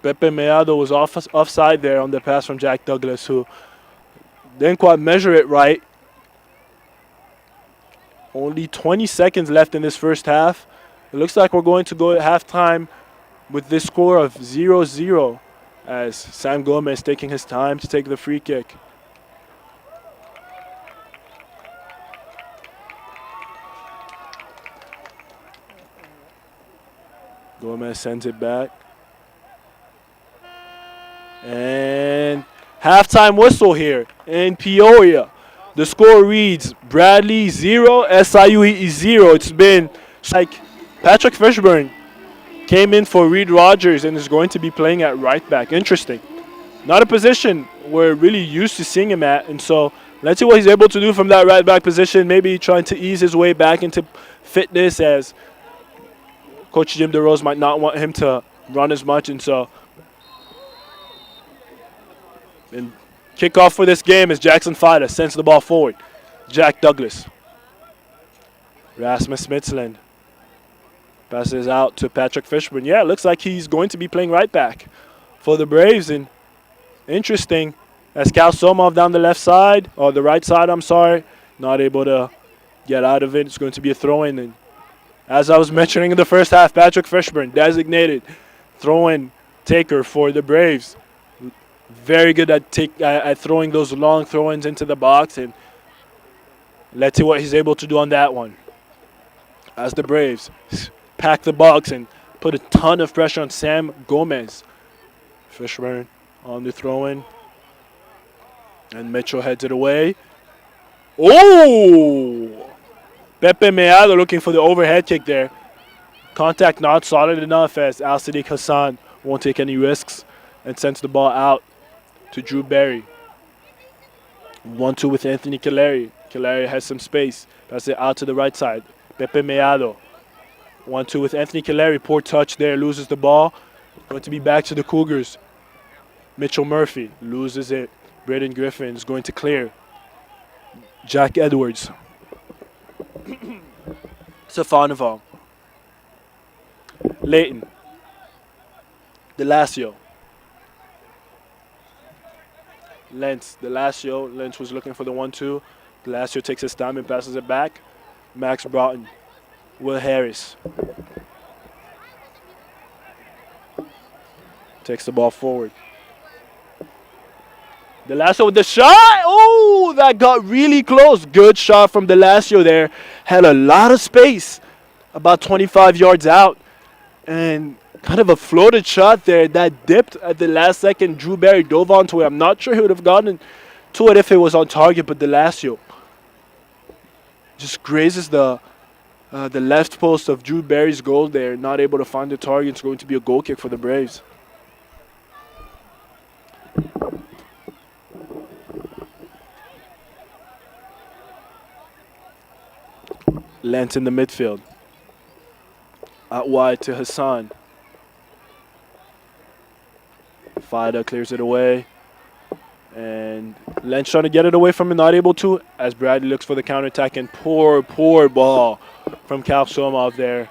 Pepe Meado was offside there on the pass from Jack Douglas, who didn't quite measure it right. Only 20 seconds left in this first half. It looks like we're going to go at halftime with this score of 0-0 as Sam Gomez taking his time to take the free kick. Gomez sends it back. And halftime whistle here in Peoria. The score reads Bradley 0, SIUE 0. It's been like Patrick Fishburne came in for Reed Rogers and is going to be playing at right back. Interesting. Not a position we're really used to seeing him at, and so let's see what he's able to do from that right back position. Maybe trying to ease his way back into fitness, as Coach Jim DeRose might not want him to run as much, and so. And kickoff for this game is Jackson Fida sends the ball forward. Jack Douglas. Rasmus Smitsland passes out to Patrick Fishburne. Yeah, it looks like he's going to be playing right back for the Braves. And interesting, as Cal Somov down the left side, or the right side, I'm sorry, not able to get out of it. It's going to be a throw-in. And as I was mentioning in the first half, Patrick Fishburne, designated throw-in taker for the Braves. Very good at throwing those long throw-ins into the box, and let's see what he's able to do on that one. As the Braves pack the box and put a ton of pressure on Sam Gomez. Fishburne on the throw-in, and Mitchell heads it away. Oh! Pepe Meado looking for the overhead kick there. Contact not solid enough, as Al Sadiq Hassan won't take any risks and sends the ball out to Drew Berry. 1-2 with Anthony Caleri. Caleri has some space. Pass it out to the right side. Pepe Meado. 1-2 with Anthony Caleri. Poor touch there. Loses the ball. Going to be back to the Cougars. Mitchell Murphy loses it. Braden Griffin is going to clear. Jack Edwards. Stefanoval. Leighton. DeLassio. Lentz. DeLassio. Lentz was looking for the 1-2. DeLassio takes his time and passes it back. Max Broughton. Will Harris. Takes the ball forward. DeLassio with the shot. Oh, that got really close. Good shot from DeLassio there. Had a lot of space. About 25 yards out. And kind of a floated shot there that dipped at the last second. Drew Berry dove onto it. I'm not sure he would have gotten to it if it was on target, but DeLassio just grazes the left post of Drew Berry's goal there. Not able to find the target. It's going to be a goal kick for the Braves. Lentz in the midfield. Out wide to Hassan. Fida clears it away. And Lentz trying to get it away from him, not able to, as Bradley looks for the counterattack. And poor ball from Cal Somov there.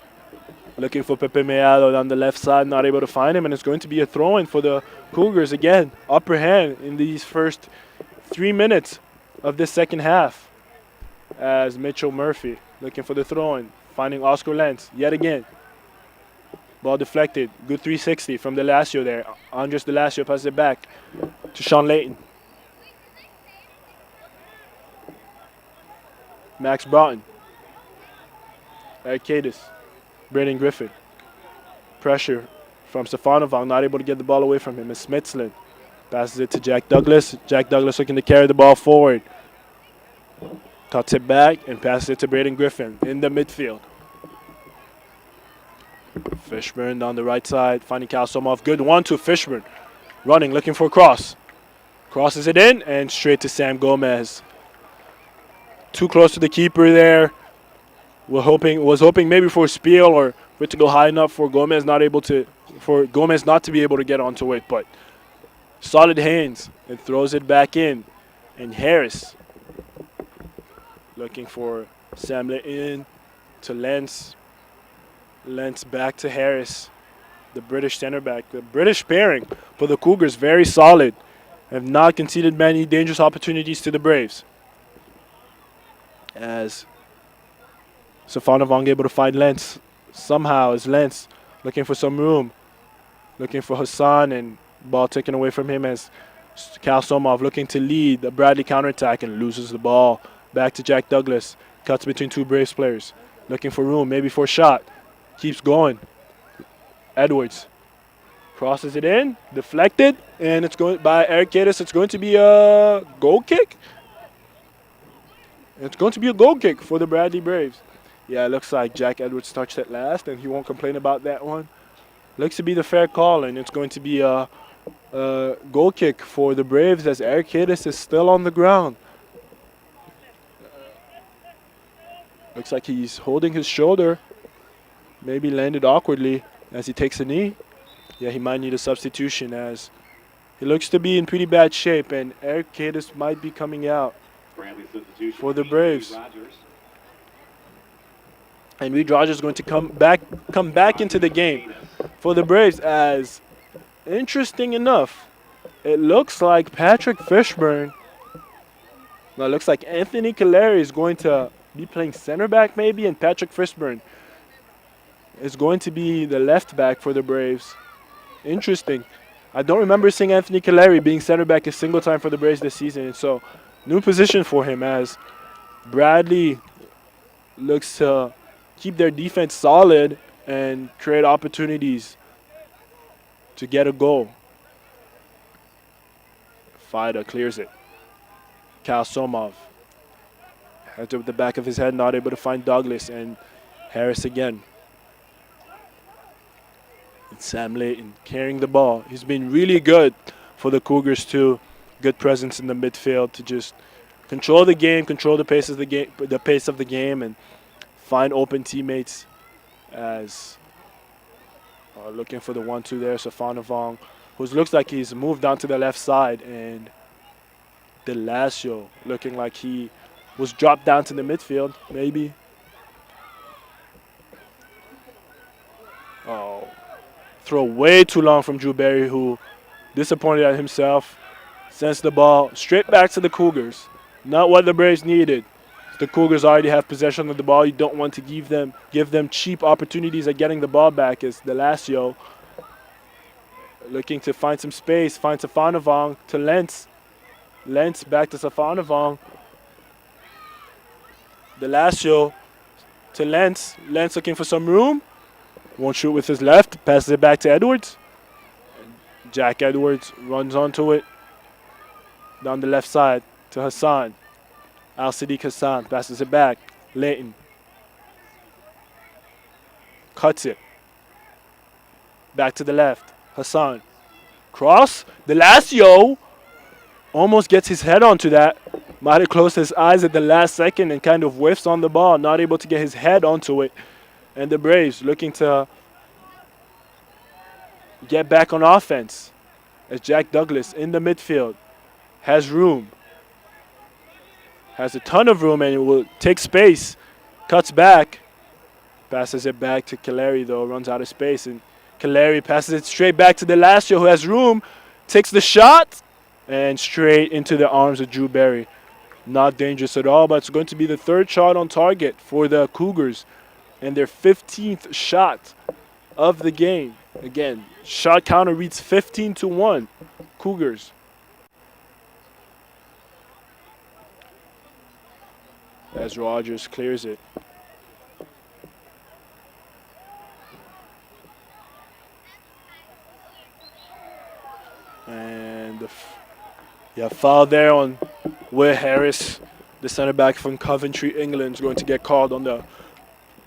Looking for Pepe Meado down the left side, not able to find him. And it's going to be a throw-in for the Cougars again. Upper hand in these first 3 minutes of this second half. As Mitchell Murphy looking for the throw-in, finding Oscar Lentz yet again. Ball deflected. Good 360 from DeLassio there. Andres DeLassio passes it back to Sean Leighton. Max Broughton. Arcadis. Braden Griffin. Pressure from Stefanoval. Not able to get the ball away from him. It's Smitsland. Passes it to Jack Douglas. Jack Douglas looking to carry the ball forward. Cuts it back and passes it to Braden Griffin in the midfield. Fishburne down the right side, finding Cal Somov. Good 1-2. Fishburne running, looking for a cross. Crosses it in and straight to Sam Gomez. Too close to the keeper there. Was hoping maybe for a spiel or for it to go high enough for Gomez not to be able to get onto it, but solid hands and throws it back in. And Harris looking for Sam Leighton to Lentz. Lentz back to Harris, the British center back. The British pairing for the Cougars, very solid. Have not conceded many dangerous opportunities to the Braves. As Stefanoval able to find Lentz. Somehow is Lentz looking for some room. Looking for Hassan, and ball taken away from him as Cal Somov looking to lead the Bradley counterattack and loses the ball. Back to Jack Douglas. Cuts between two Braves players. Looking for room, maybe for a shot. Keeps going. Edwards crosses it in, deflected, and it's going by Eric Gaddis. It's going to be a goal kick. It's going to be a goal kick for the Bradley Braves. Yeah, it looks like Jack Edwards touched it last, and he won't complain about that one. Looks to be the fair call, and it's going to be a goal kick for the Braves as Eric Hedis is still on the ground. Looks like he's holding his shoulder. Maybe landed awkwardly as he takes a knee. Yeah, he might need a substitution as he looks to be in pretty bad shape, and Eric Hedis might be coming out for the Braves. And Reed Rogers is going to come back into the game for the Braves as, interesting enough, it looks like Patrick Fishburne. Now it looks like Anthony Caleri is going to be playing center back maybe, and Patrick Fishburne is going to be the left back for the Braves. Interesting. I don't remember seeing Anthony Caleri being center back a single time for the Braves this season, and so new position for him as Bradley looks to keep their defense solid and create opportunities to get a goal. Fida clears it. Cal Somov has it with the back of his head, not able to find Douglas, and Harris again. And Sam Layton carrying the ball. He's been really good for the Cougars too. Good presence in the midfield to just control the game, control the pace of the game, and find open teammates as looking for the 1-2 there. Safanavong, who looks like he's moved down to the left side, and Delasio looking like he was dropped down to the midfield, maybe. Oh, throw way too long from Drew Berry, who disappointed at himself. Sends the ball straight back to the Cougars. Not what the Braves needed. The Cougars already have possession of the ball. You don't want to give them cheap opportunities at getting the ball back. As Delasio looking to find some space, find Safanavong to Lentz. Lentz back to Safanavong. Delasio to Lentz. Lentz looking for some room. Won't shoot with his left. Passes it back to Edwards. Jack Edwards runs onto it. Down the left side to Hassan. Al-Sadiq Hassan passes it back. Layton cuts it. Back to the left. Hassan. Cross. Delasio almost gets his head onto that. Might have closed his eyes at the last second and kind of whiffs on the ball. Not able to get his head onto it. And the Braves looking to get back on offense as Jack Douglas in the midfield has room. Has a ton of room and it will take space. Cuts back. Passes it back to Caleri though. Runs out of space. And Caleri passes it straight back to Delasio, who has room. Takes the shot. And straight into the arms of Drew Berry. Not dangerous at all, but it's going to be the third shot on target for the Cougars. And their 15th shot of the game. Again, shot counter reads 15-1. Cougars. As Rogers clears it. And foul there on Will Harris, the center back from Coventry, England, is going to get called on the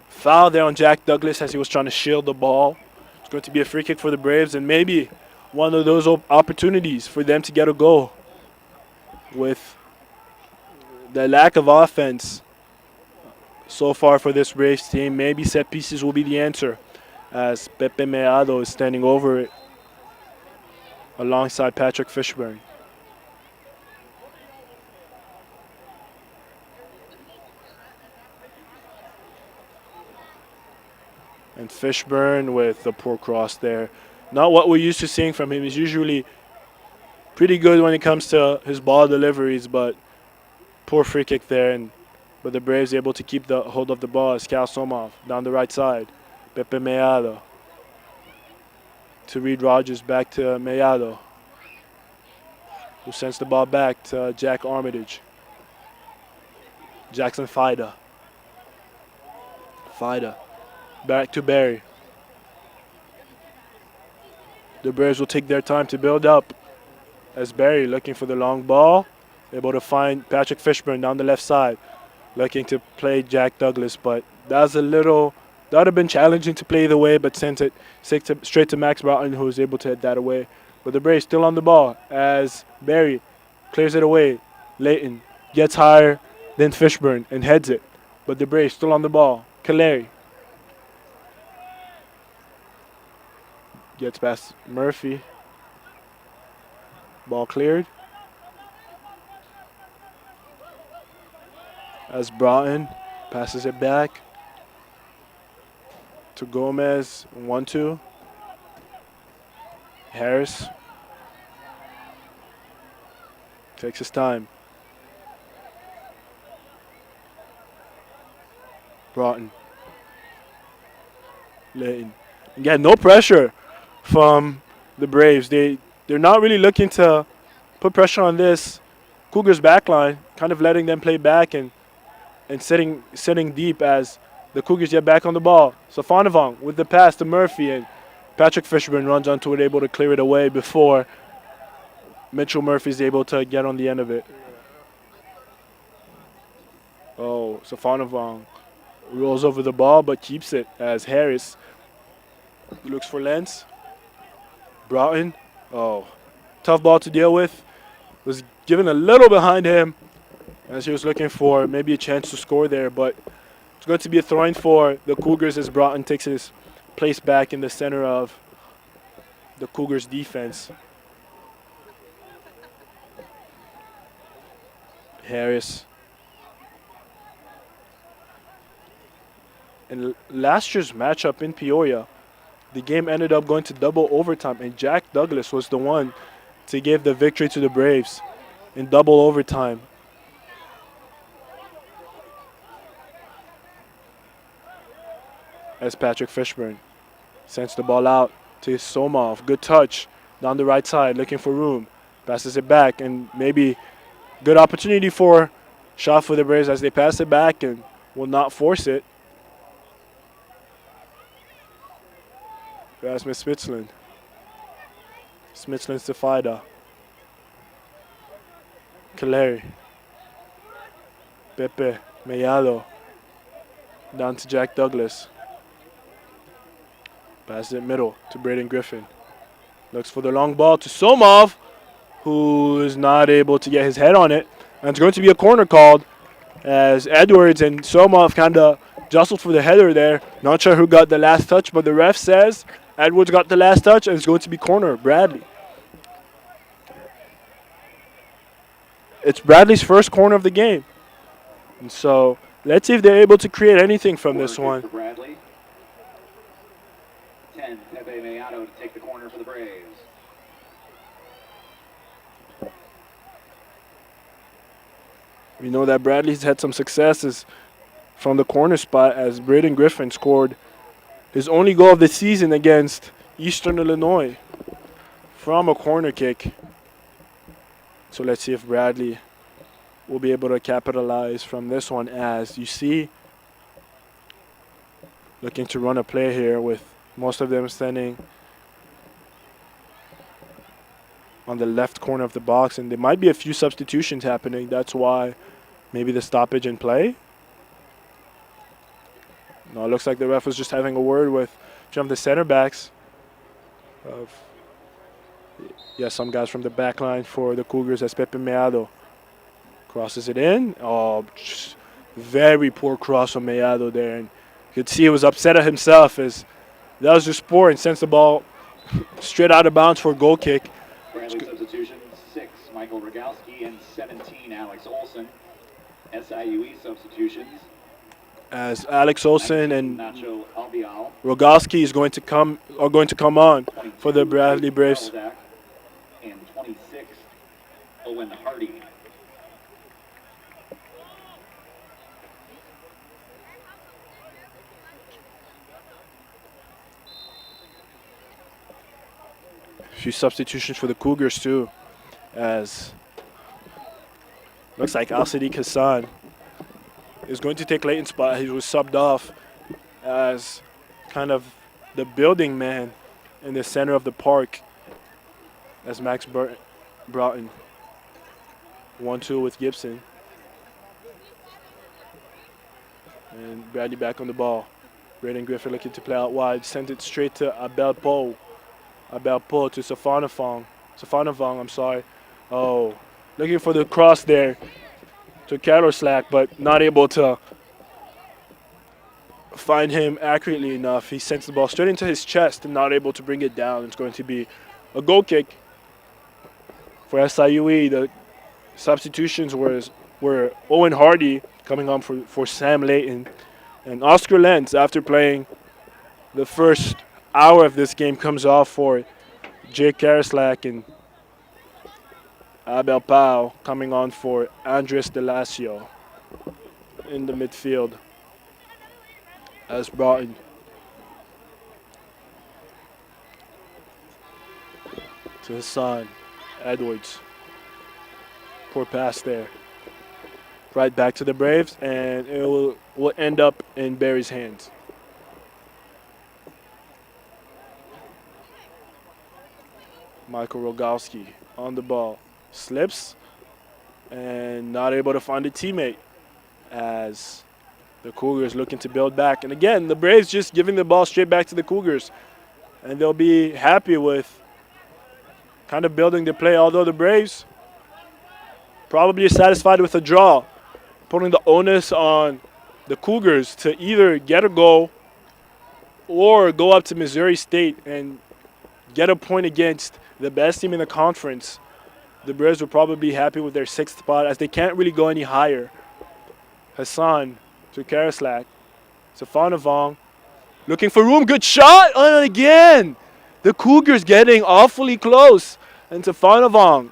foul there on Jack Douglas as he was trying to shield the ball. It's going to be a free kick for the Braves and maybe one of those opportunities for them to get a goal. With the lack of offense so far for this Braves team, maybe set pieces will be the answer as Pepe Meado is standing over it alongside Patrick Fishburne. And Fishburne with the poor cross there. Not what we're used to seeing from him. He's usually pretty good when it comes to his ball deliveries, but poor free kick there. But the Braves able to keep the hold of the ball as Cal Somov down the right side. Pepe Meado to Reed Rogers, back to Meado, who sends the ball back to Jack Armitage. Jackson Fida. Back to Berry. The Braves will take their time to build up as Berry looking for the long ball. Able to find Patrick Fishburne down the left side. Looking to play Jack Douglas, but That would have been challenging to play either way, but sent it straight to Max Broughton, who was able to hit that away. But the Braves still on the ball as Barry clears it away. Layton gets higher than Fishburne and heads it. But the Braves still on the ball. Kaleri gets past Murphy. Ball cleared. As Broughton passes it back to Gomez. 1-2. Harris takes his time. Broughton. Layton. Again, no pressure from the Braves. They're not really looking to put pressure on this Cougars backline, kind of letting them play back and sitting deep as the Cougars get back on the ball. Safanovong with the pass to Murphy, and Patrick Fishburne runs onto it, able to clear it away before Mitchell Murphy's able to get on the end of it. Oh, Safanovong rolls over the ball but keeps it as Harris looks for Lentz. Broughton, oh, tough ball to deal with. Was given a little behind him as he was looking for maybe a chance to score there, but it's going to be a throw-in for the Cougars as Broughton takes his place back in the center of the Cougars defense. Harris. In last year's matchup in Peoria, the game ended up going to double overtime, and Jack Douglas was the one to give the victory to the Braves in double overtime. As Patrick Fishburne sends the ball out to Somov. Good touch down the right side, looking for room. Passes it back, and maybe good opportunity for shot for the Braves as they pass it back and will not force it. Rasmus Smitsland. Smitsland to Fida. Kaleri. Pepe Mellado. Down to Jack Douglas. Passes it middle to Braden Griffin. Looks for the long ball to Somov, who is not able to get his head on it. And it's going to be a corner called as Edwards and Somov kind of jostled for the header there. Not sure who got the last touch, but the ref says Edwards got the last touch, and it's going to be corner, Bradley. It's Bradley's first corner of the game. And so let's see if they're able to create anything from this one. For Bradley. 10, Pepe Mellado to take the corner for the Braves. We know that Bradley's had some successes from the corner spot as Braden Griffin scored his only goal of the season against Eastern Illinois from a corner kick. So let's see if Bradley will be able to capitalize from this one, as you see looking to run a play here with most of them standing on the left corner of the box, and there might be a few substitutions happening. That's why maybe the stoppage in play. No, it looks like the ref was just having a word with some of the center backs. Some guys from the back line for the Cougars as Pepe Mellado crosses it in. Oh, very poor cross from Mellado there. And you could see he was upset at himself as that was just poor and sends the ball straight out of bounds for a goal kick. Bradley substitutions, 6, Michael Rogalski, and 17, Alex Olson. SIUE substitutions. As Alex Olson and Nacho Albial. Rogalski are going to come on for the Bradley Braves. And 26, Owen Hardy. A few substitutions for the Cougars too, as looks like Al-Sadiq Hassan is going to take Layton's spot. He was subbed off as kind of the building man in the center of the park as Max Broughton. 1-2 with Gibson. And Bradley back on the ball. Braden Griffin looking to play out wide. Sent it straight to Abel Poe. Abel Poe to Safanavong. Safanavong, I'm sorry. Oh, looking for the cross there to Karoslak, but not able to find him accurately enough. He sends the ball straight into his chest and not able to bring it down. It's going to be a goal kick for SIUE. The substitutions were Owen Hardy coming on for Sam Layton and Oscar Lentz, after playing the first hour of this game, comes off for Jake Karaslak, and Abel Pau coming on for Andres Delacio in the midfield as Broughton. To Hassan Edwards. Poor pass there. Right back to the Braves, and it will end up in Barry's hands. Michael Rogalski on the ball. Slips and not able to find a teammate as the Cougars looking to build back. And again, the Braves just giving the ball straight back to the Cougars. And they'll be happy with kind of building the play, although the Braves probably satisfied with a draw, putting the onus on the Cougars to either get a goal or go up to Missouri State and get a point against the best team in the conference. The Braves will probably be happy with their 6th spot, as they can't really go any higher. Hassan to Karaslak. Safanavong looking for room. Good shot. And again, the Cougars getting awfully close. And Safanavong,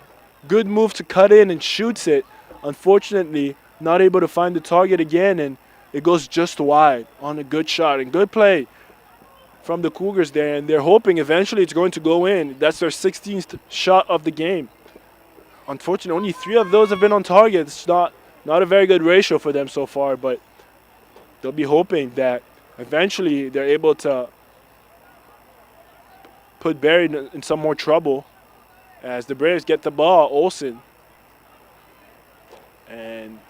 good move to cut in and shoots it. Unfortunately, not able to find the target again, and it goes just wide on a good shot and good play from the Cougars there. And they're hoping eventually it's going to go in. That's their 16th shot of the game. Unfortunately, only 3 of those have been on target. It's not a very good ratio for them so far, but they'll be hoping that eventually they're able to put Barry in some more trouble as the Braves get the ball. Olsen and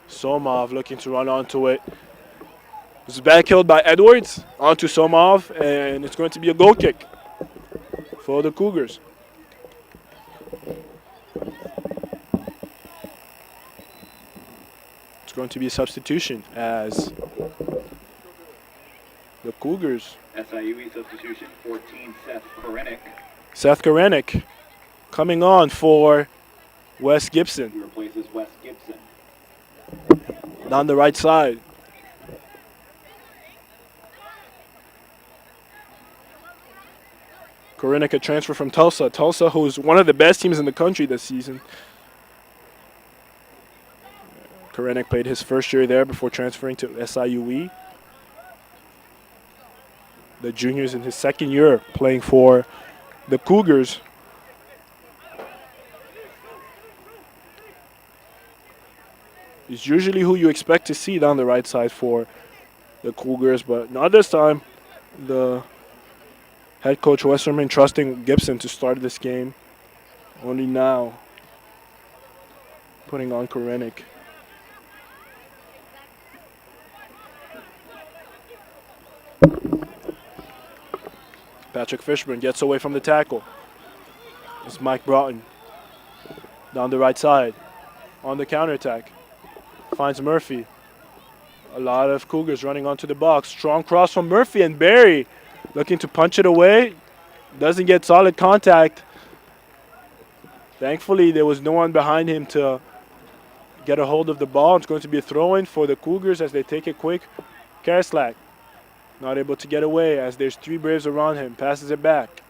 Somov looking to run onto it. It's backheld by Edwards onto Somov, and it's going to be a goal kick for the Cougars. It's going to be a substitution as the Cougars. SIUE substitution, 14, Seth Korenik. Seth Korenik coming on for Wes Gibson. He replaces Wes Gibson. Down the right side. Korenik, a transfer from Tulsa. Tulsa, who's one of the best teams in the country this season. Korenik played his first year there before transferring to SIUE. The junior's in his 2nd year playing for the Cougars. He's usually who you expect to see down the right side for the Cougars, but not this time. The head coach Westerman trusting Gibson to start this game. Only now putting on Korenik. Patrick Fishburne gets away from the tackle. It's Mike Broughton down the right side on the counterattack. Finds Murphy. A lot of Cougars running onto the box. Strong cross from Murphy, and Barry looking to punch it away. Doesn't get solid contact. Thankfully, there was no one behind him to get a hold of the ball. It's going to be a throw-in for the Cougars as they take it quick. Karaslak not able to get away as there's 3 Braves around him. Passes it back.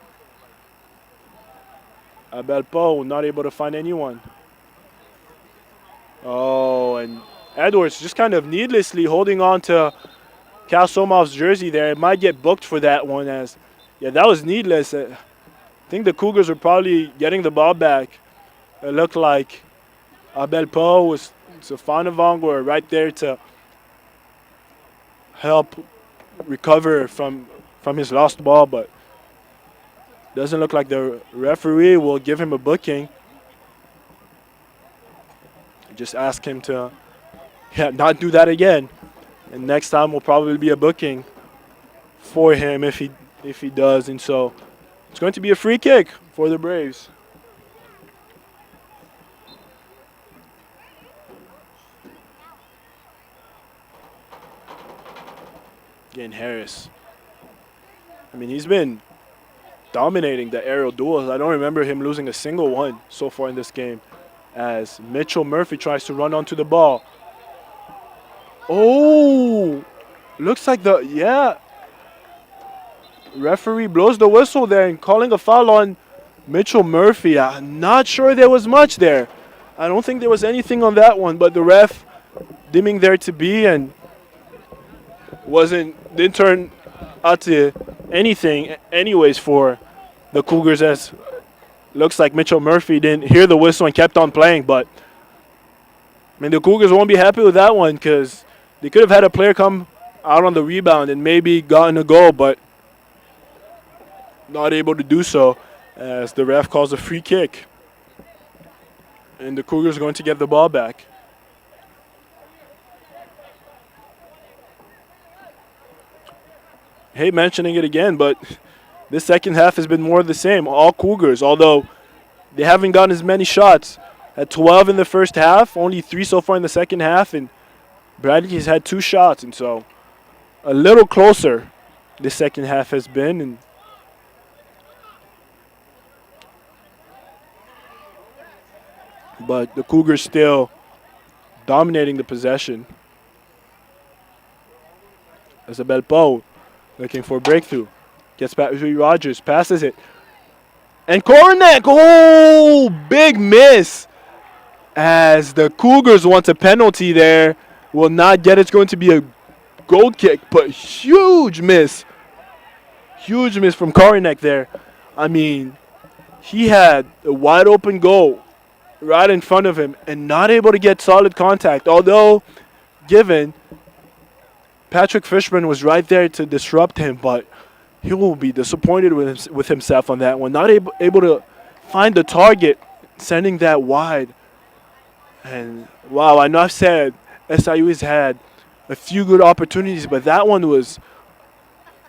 Abel Poe not able to find anyone. Oh, and Edwards just kind of needlessly holding on to Cal Somov's jersey there. It might get booked for that one, as, yeah, that was needless. I think the Cougars were probably getting the ball back. It looked like Abel Poe was Safanavong were right there to help recover from his lost ball, but doesn't look like the referee will give him a booking. Just ask him to not do that again. And next time will probably be a booking for him if he does. And so it's going to be a free kick for the Braves. Again, Harris. I mean, he's been dominating the aerial duels. I don't remember him losing a single one so far in this game as Mitchell Murphy tries to run onto the ball. Oh, looks like referee blows the whistle there and calling a foul on Mitchell Murphy. I'm not sure there was much there. I don't think there was anything on that one, but the ref deeming there to be and didn't turn out to anything anyways for the Cougars, as looks like Mitchell Murphy didn't hear the whistle and kept on playing. But I mean, the Cougars won't be happy with that one because they could have had a player come out on the rebound and maybe gotten a goal, but not able to do so as the ref calls a free kick. And the Cougars are going to get the ball back. Hate mentioning it again, but this second half has been more of the same. All Cougars, although they haven't gotten as many shots. At 12 in the first half, only 3 so far in the second half, and Bradley has had 2 shots, and so a little closer the second half has been. But the Cougars still dominating the possession. Isabel Poe looking for a breakthrough. Gets back to Rogers, passes it. And Koronek, oh, big miss. As the Cougars want a penalty there. Will not get it. It's going to be a goal kick, but huge miss. Huge miss from Koronek there. I mean, he had a wide open goal right in front of him and not able to get solid contact. Although, given Patrick Fishman was right there to disrupt him, but he will be disappointed with himself on that one. Not able to find the target, sending that wide. And wow, I know I've said SIU has had a few good opportunities, but that one was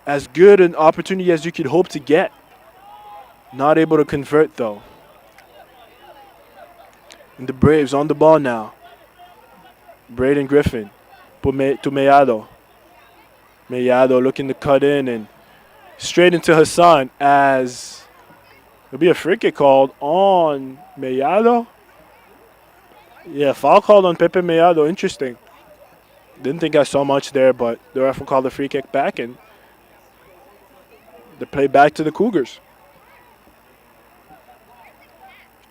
as good an opportunity as you could hope to get. Not able to convert though. And the Braves on the ball now. Braden Griffin to Mellado. Mellado looking to cut in and straight into Hassan as there'll be a free kick called on Mellado. Yeah, foul called on Pepe Mellado. Interesting. Didn't think I saw much there, but the ref will call the free kick back and the play back to the Cougars.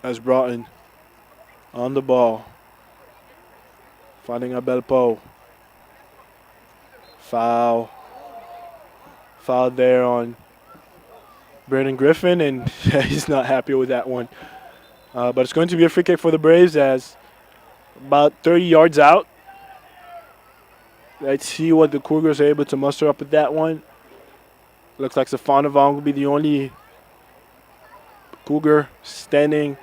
As Broughton on the ball. Finding Abel Poe. Foul there on Brandon Griffin, and he's not happy with that one. But it's going to be a free kick for the Braves as about 30 yards out. Let's see what the Cougars are able to muster up with that one. Looks like Stefanovong will be the only Cougar standing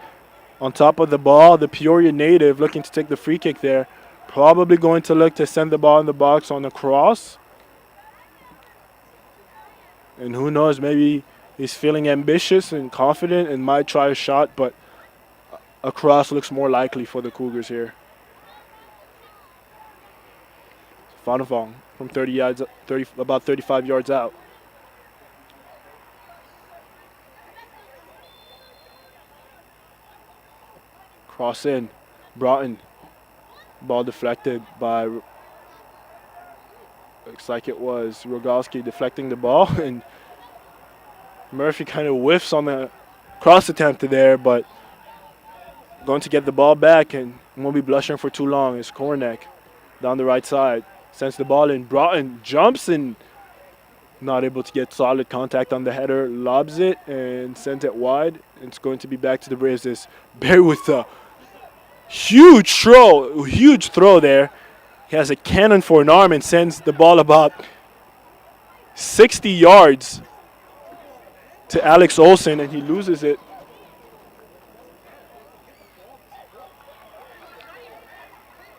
on top of the ball. The Peoria native looking to take the free kick there. Probably going to look to send the ball in the box on the cross. And who knows, maybe he's feeling ambitious and confident and might try a shot, but a cross looks more likely for the Cougars here. Stefanovong from about 35 yards out. Cross in. Broughton. Ball deflected by, looks like it was Rogalski deflecting the ball, and Murphy kind of whiffs on the cross attempt there, but going to get the ball back and won't be blushing for too long. It's Kornek down the right side. Sends the ball in. Broughton jumps and not able to get solid contact on the header. Lobs it and sends it wide. It's going to be back to the Braves. This Barry with a huge throw there. He has a cannon for an arm and sends the ball about 60 yards to Alex Olsen, and he loses it.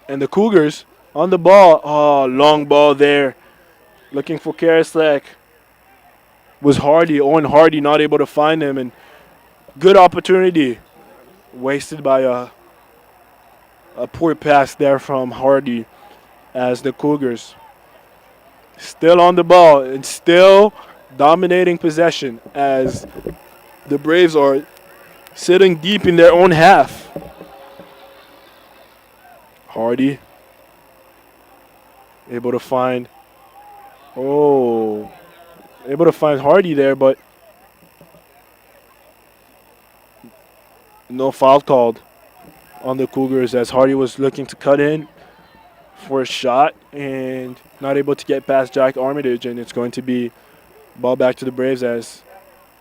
And the Cougars On the ball. Oh, long ball there. Looking for Karaslak. Was Hardy. Owen Hardy not able to find him. And good opportunity. Wasted by a poor pass there from Hardy as the Cougars still on the ball and still dominating possession as the Braves are sitting deep in their own half. Hardy able to find Hardy there, but no foul called on the Cougars as Hardy was looking to cut in for a shot and not able to get past Jack Armitage, and it's going to be ball back to the Braves as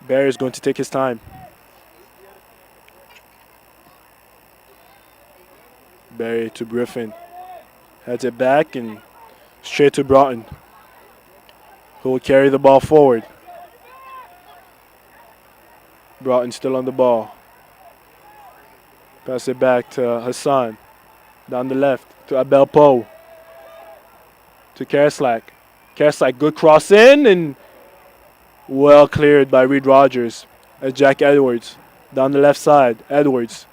Barry is going to take his time. Barry to Griffin. Heads it back and straight to Broughton, who will carry the ball forward. Broughton still on the ball. Pass it back to Hassan. Down the left to Abel Poe. To Karaslak. Karaslak, good cross in and well cleared by Reed Rogers. As Jack Edwards down the left side. Edwards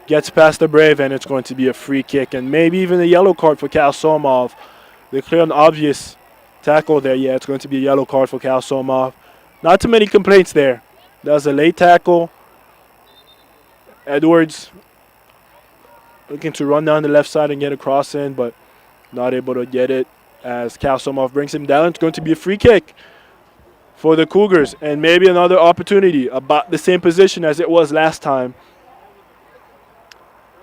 gets past the Brave, and it's going to be a free kick and maybe even a yellow card for Cal Somov. They clear an obvious tackle there. Yeah, it's going to be a yellow card for Cal Somov. Not too many complaints there. That was a late tackle. Edwards looking to run down the left side and get a cross in, but not able to get it as Cal Somov brings him down. It's going to be a free kick for the Cougars and maybe another opportunity, about the same position as it was last time.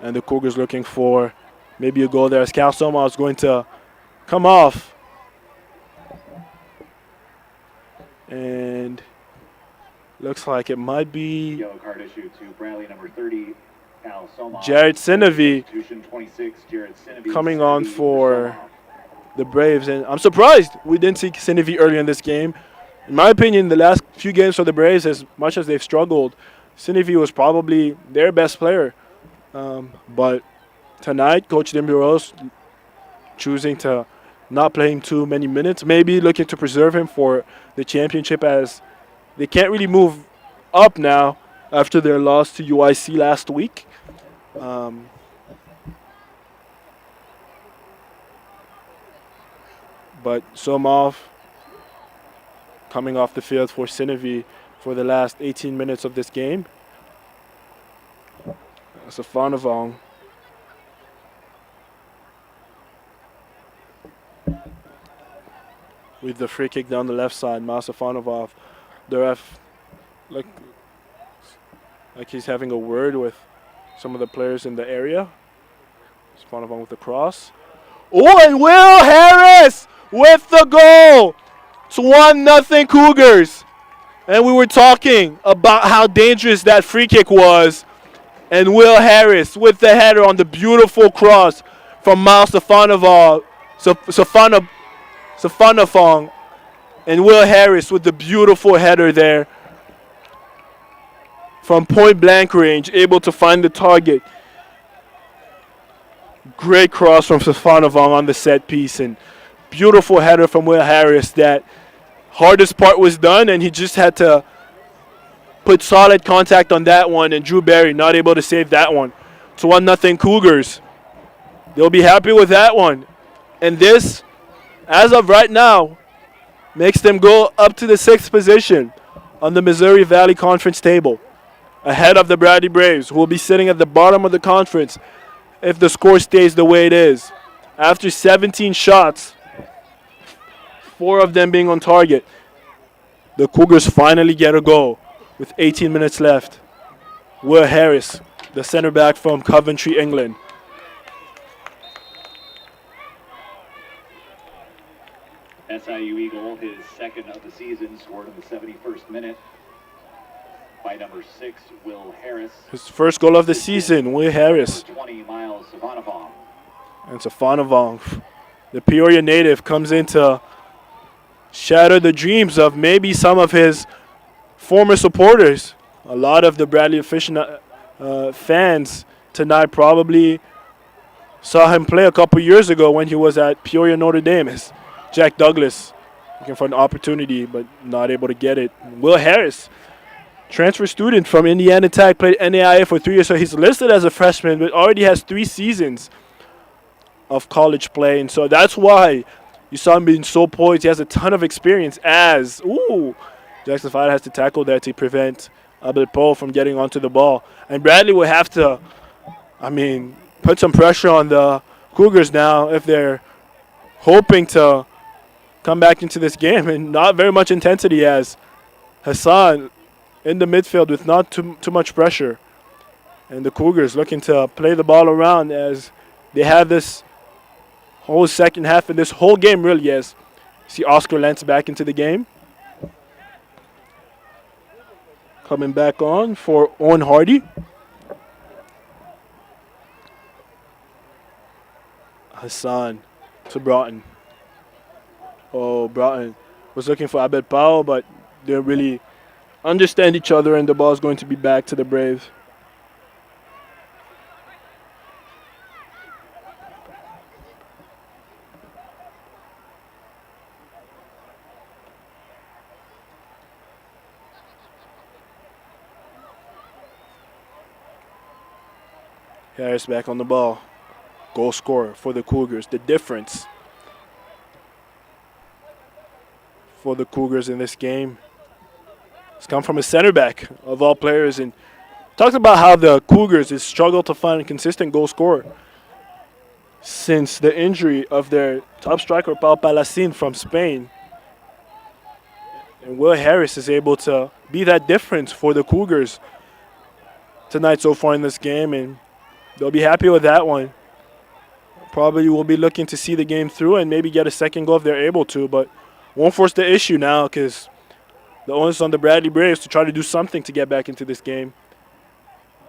And the Cougars looking for maybe a goal there as Cal Somov is going to come off. And looks like it might be yellow card issued to Bradley number 30, Cal Somov. Jared Sinevi 26, Jared Sinevi coming on for the Braves. And I'm surprised we didn't see Sinevi early in this game. In my opinion, the last few games for the Braves, as much as they've struggled, Sinevi was probably their best player. But tonight, Coach Dimburos choosing to not play him too many minutes, maybe looking to preserve him for the championship, as they can't really move up now after their loss to UIC last week. But Somov coming off the field for Sinevi for the last 18 minutes of this game. Safanovong with the free kick down the left side. Safanovong, the ref, like he's having a word with some of the players in the area. Safanovong with the cross. Oh, and Will Harris with the goal. It's 1-0 Cougars. And we were talking about how dangerous that free kick was. And Will Harris with the header on the beautiful cross from Miles Safanovong. And Will Harris with the beautiful header there from point blank range, able to find the target. Great cross from Safanovong on the set piece, and beautiful header from Will Harris. That hardest part was done, and he just had to put solid contact on that one, and Drew Barry not able to save that one. It's 1-0 Cougars. They'll be happy with that one. And this, as of right now, makes them go up to the 6th position on the Missouri Valley Conference table, ahead of the Bradley Braves, who will be sitting at the bottom of the conference if the score stays the way it is. After 17 shots, 4 of them being on target, the Cougars finally get a goal with 18 minutes left. Will Harris, the center back from Coventry, England. SIU Eagle, his second of the season, scored in the 71st minute by number 6, Will Harris. His first goal of the season, Will Harris. 20, Miles Safanovong. And Safanovong, the Peoria native, comes in to shatter the dreams of maybe some of his former supporters. A lot of the Bradley fans tonight probably saw him play a couple years ago when he was at Peoria Notre Dame as Jack Douglas, looking for an opportunity but not able to get it. Will Harris, transfer student from Indiana Tech, played NAIA for 3 years, so he's listed as a freshman but already has 3 seasons of college play, and so that's why you saw him being so poised. He has a ton of experience as, Jackson Fada has to tackle that to prevent Abel Poe from getting onto the ball. And Bradley will have to, put some pressure on the Cougars now if they're hoping to come back into this game, and not very much intensity as Hassan in the midfield with not too much pressure. And the Cougars looking to play the ball around as they have this whole second half and this whole game really is. See Oscar Lentz back into the game. Coming back on for Owen Hardy. Hassan to Broughton. Broughton was looking for Abed Powell, but didn't really understand each other, and the ball is going to be back to the Braves. Harris back on the ball. Goal scorer for the Cougars. The difference for the Cougars in this game has come from a center back of all players. And talked about how the Cougars has struggled to find a consistent goal scorer since the injury of their top striker, Pau Palacin from Spain. And Will Harris is able to be that difference for the Cougars tonight so far in this game, and they'll be happy with that one. Probably will be looking to see the game through and maybe get a second goal if they're able to, but won't force the issue now because the onus on the Bradley Braves to try to do something to get back into this game.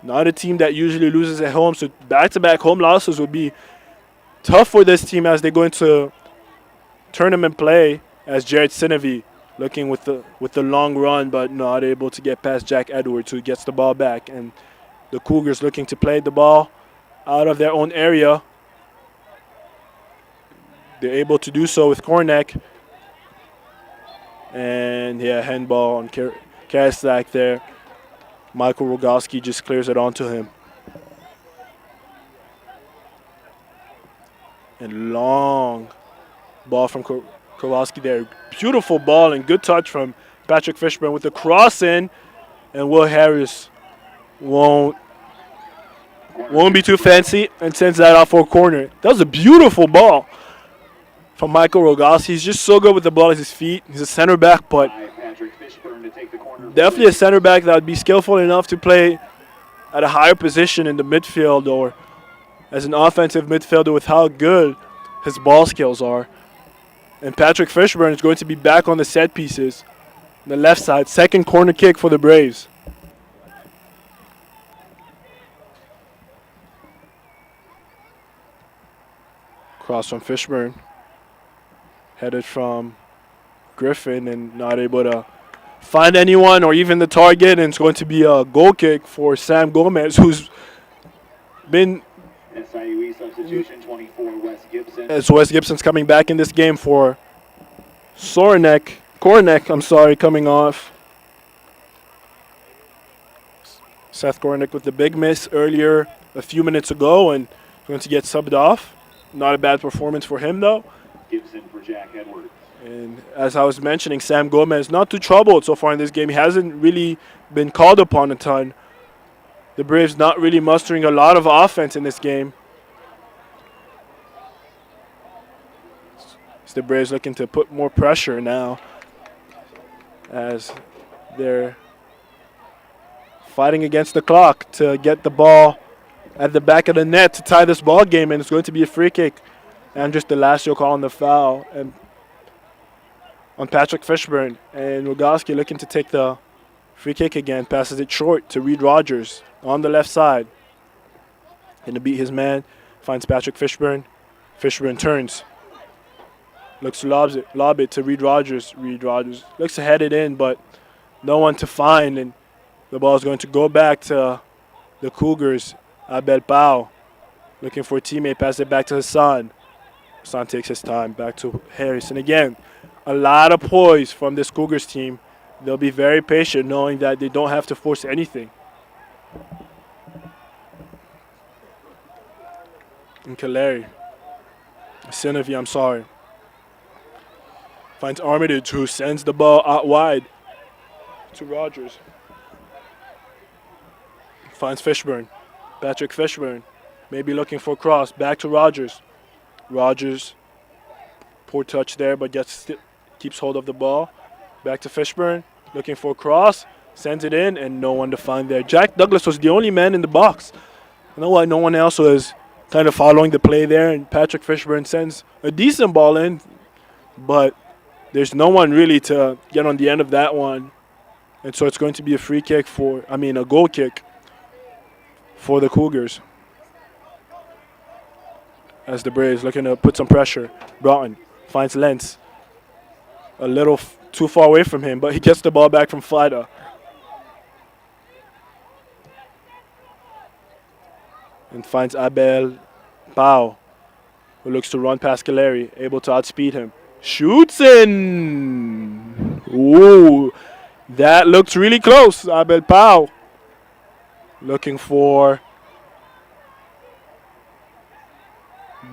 Not a team that usually loses at home, so back-to-back home losses would be tough for this team as they go into tournament play, as Jared Sinevi looking with the long run but not able to get past Jack Edwards, who gets the ball back. And the Cougars looking to play the ball out of their own area. They're able to do so with Kornek. And handball on Karastak there. Michael Rogalski just clears it onto him. And long ball from Kowalski there. Beautiful ball and good touch from Patrick Fishburne with the cross in. And Will Harris won't be too fancy and sends that out for a corner. That was a beautiful ball from Michael Rogalski. He's just so good with the ball at his feet. He's a center back, but definitely a center back that would be skillful enough to play at a higher position in the midfield or as an offensive midfielder with how good his ball skills are. And Patrick Fishburne is going to be back on the set pieces on the left side. Second corner kick for the Braves. Cross from Fishburne. Headed from Griffin and not able to find anyone or even the target. And it's going to be a goal kick for Sam Gomez, who's been... SIUE substitution, 24, Wes Gibson. As Wes Gibson's coming back in this game for Kornek, coming off. Seth Kornek with the big miss earlier a few minutes ago and going to get subbed off. Not a bad performance for him, though. Gibson for Jack Edwards. And as I was mentioning, Sam Gomez not too troubled so far in this game. He hasn't really been called upon a ton. The Braves not really mustering a lot of offense in this game. It's the Braves looking to put more pressure now as they're fighting against the clock to get the ball at the back of the net to tie this ball game, and it's going to be a free kick. Andres Delasio calling the foul and on Patrick Fishburne, and Rogalski looking to take the free kick again, passes it short to Reed Rogers on the left side. And to beat his man, finds Patrick Fishburne. Fishburne turns, looks to lob it to Reed Rogers. Reed Rogers looks to head it in, but no one to find, and the ball is going to go back to the Cougars. Abel Pau Looking for a teammate, pass it back to Hassan. Hassan takes his time, back to Harris. And again, a lot of poise from this Cougars team. They'll be very patient knowing that they don't have to force anything. And Kaleri. Sinovi, I'm sorry. Finds Armitage, who sends the ball out wide to Rogers. Finds Fishburne. Patrick Fishburne. Maybe looking for a cross. Back to Rogers. Rogers. Poor touch there, but keeps hold of the ball. Back to Fishburne. Looking for a cross. Sends it in, and no one to find there. Jack Douglas was the only man in the box. I know why no one else was kind of following the play there, and Patrick Fishburne sends a decent ball in, but there's no one really to get on the end of that one. And so it's going to be a a goal kick for the Cougars. As the Braves looking to put some pressure. Broughton finds Lentz. A little too far away from him, but he gets the ball back from Fida. And finds Abel Pau, who looks to run past Kaleri, able to outspeed him. Shoots in! Ooh, that looks really close. Abel Pau looking for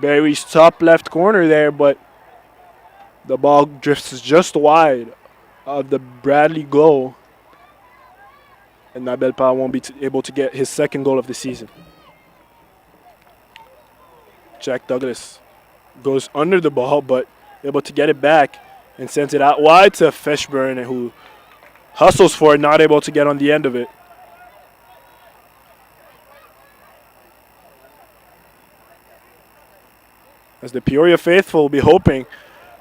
Barry's top left corner there, but the ball drifts just wide of the Bradley goal. And Abel Pau won't be able to get his second goal of the season. Jack Douglas goes under the ball, but able to get it back and sends it out wide to Fishburne, who hustles for it, not able to get on the end of it. As the Peoria faithful will be hoping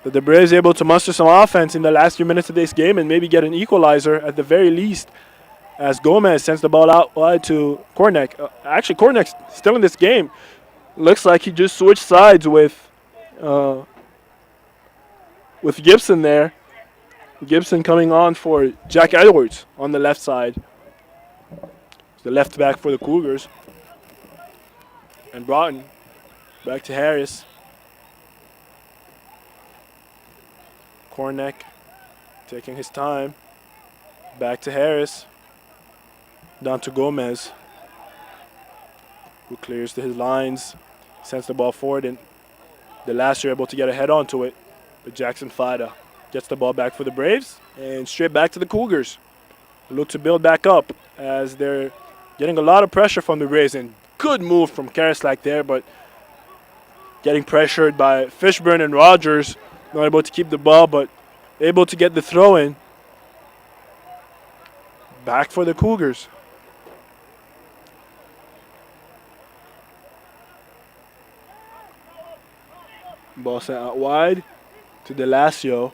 that the Braves able to muster some offense in the last few minutes of this game and maybe get an equalizer at the very least, as Gomez sends the ball out wide to Kornek. Actually, Kornek's still in this game. Looks like he just switched sides with Gibson there. Gibson coming on for Jack Edwards on the left side. The left back for the Cougars. And Broughton back to Harris. Kornek taking his time. Back to Harris. Down to Gomez, who clears to his lines, sends the ball forward, and the last year able to get a head onto it. But Jackson Fida gets the ball back for the Braves, and straight back to the Cougars. Look to build back up as they're getting a lot of pressure from the Braves, and good move from Karaslak there, but getting pressured by Fishburne and Rogers. Not able to keep the ball, but able to get the throw in. Back for the Cougars. Ball sent out wide to Delasio.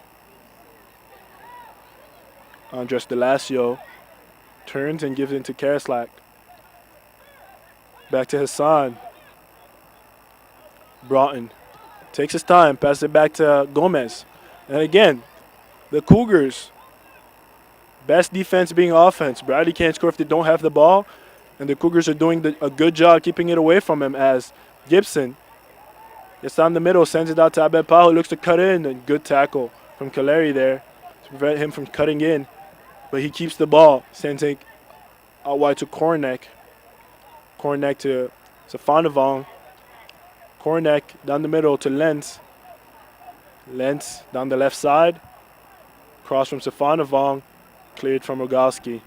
Andres Delasio turns and gives it to Karaslak. Back to Hassan. Broughton takes his time, passes it back to Gomez. And again, the Cougars, best defense being offense. Bradley can't score if they don't have the ball. And the Cougars are doing a good job keeping it away from him, as Gibson gets down the middle, sends it out to Abel Pau, who looks to cut in. And good tackle from Kaleri there to prevent him from cutting in. But he keeps the ball, sends it out wide to Kornek. Kornek to Safanovong. Kornek down the middle to Lentz. Lentz down the left side. Cross from Safanovong. Cleared from Rogowski.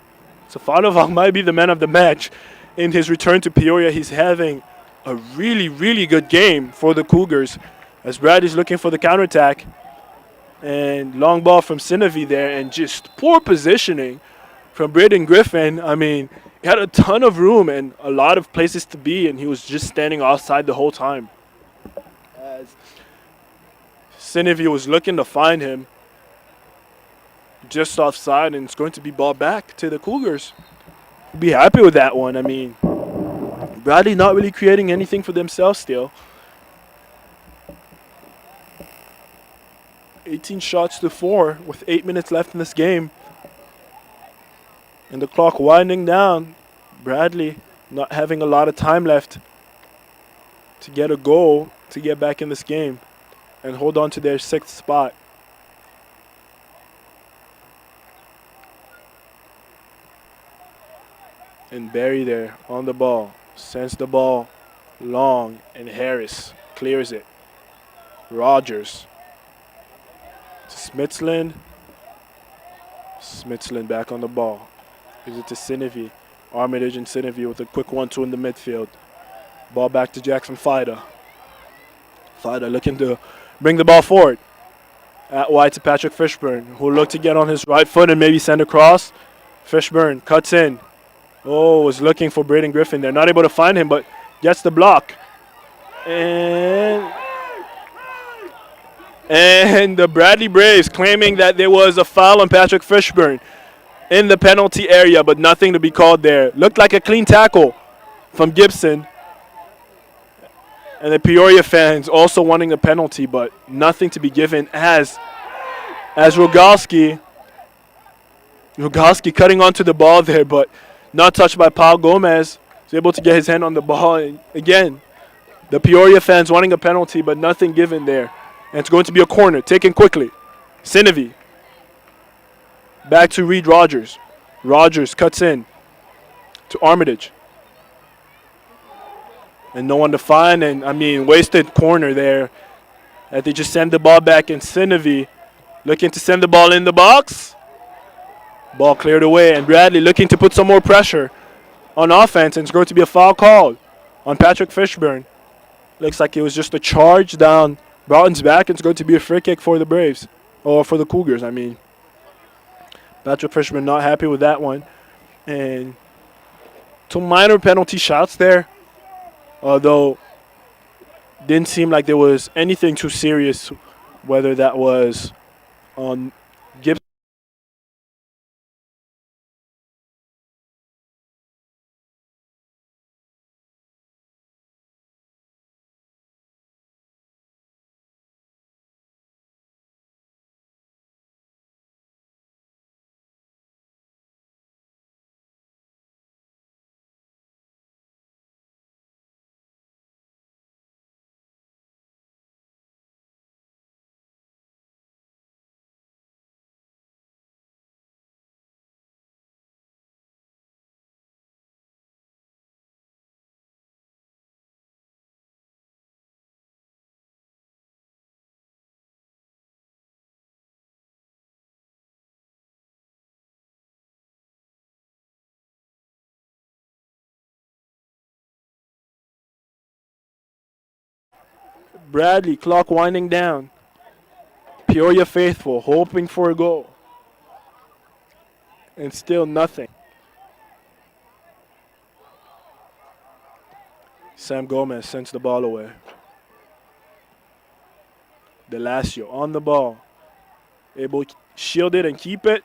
Safanovong might be the man of the match in his return to Peoria. He's having a really, really good game for the Cougars, as Brad is looking for the counterattack. And long ball from Sinovi there, and just poor positioning from Braden Griffin. I mean, he had a ton of room and a lot of places to be, and he was just standing offside the whole time. As Sinovi was looking to find him just offside, and it's going to be ball back to the Cougars. Be happy with that one. I mean, Bradley not really creating anything for themselves still. 18 shots to 4 with 8 minutes left in this game. And the clock winding down. Bradley not having a lot of time left. to get a goal to get back in this game and hold on to their 6th spot. And Barry there on the ball. Sends the ball long, and Harris clears it. Rogers to Smitsland. Smitsland back on the ball. Gives it to Sinevi. Armitage and Sinevi with a quick 1-2 in the midfield. Ball back to Jackson Fida. Fida looking to bring the ball forward. At wide to Patrick Fishburne, who looked to get on his right foot and maybe send across. Fishburne cuts in. Oh, was looking for Braden Griffin there. Not able to find him, but gets the block. And the Bradley Braves claiming that there was a foul on Patrick Fishburne in the penalty area, but nothing to be called there. Looked like a clean tackle from Gibson. And the Peoria fans also wanting a penalty, but nothing to be given as Rogalski cutting onto the ball there, but not touched by Paul Gomez. He's able to get his hand on the ball. And again, the Peoria fans wanting a penalty, but nothing given there. And it's going to be a corner, taken quickly. Sinevi. Back to Reed Rogers. Rogers cuts in to Armitage. And no one to find, and wasted corner there. That they just send the ball back, and Sinevi looking to send the ball in the box. Ball cleared away, and Bradley looking to put some more pressure on offense, and it's going to be a foul called on Patrick Fishburne. Looks like it was just a charge down Broughton's back, and it's going to be a free kick for the Braves, or for the Cougars, Patrick Fishburne not happy with that one. And some minor penalty shots there, although didn't seem like there was anything too serious, whether that was on Gibson. Bradley, clock winding down. Peoria faithful, hoping for a goal. And still nothing. Sam Gomez sends the ball away. Delasio on the ball. Able to shield it and keep it.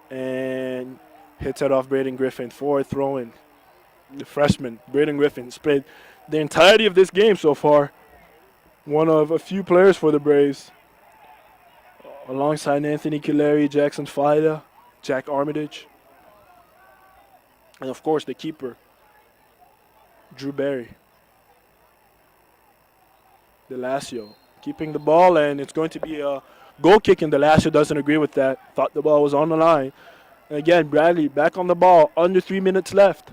And hits it off Braden Griffin for a throw-in. The freshman, Braden Griffin, has played the entirety of this game so far. One of a few players for the Braves. Alongside Anthony Killeri, Jackson Fida, Jack Armitage. And of course the keeper, Drew Berry. Delasio keeping the ball, and it's going to be a goal kick, and Delasio doesn't agree with that. Thought the ball was on the line. And again, Bradley back on the ball, under 3 minutes left.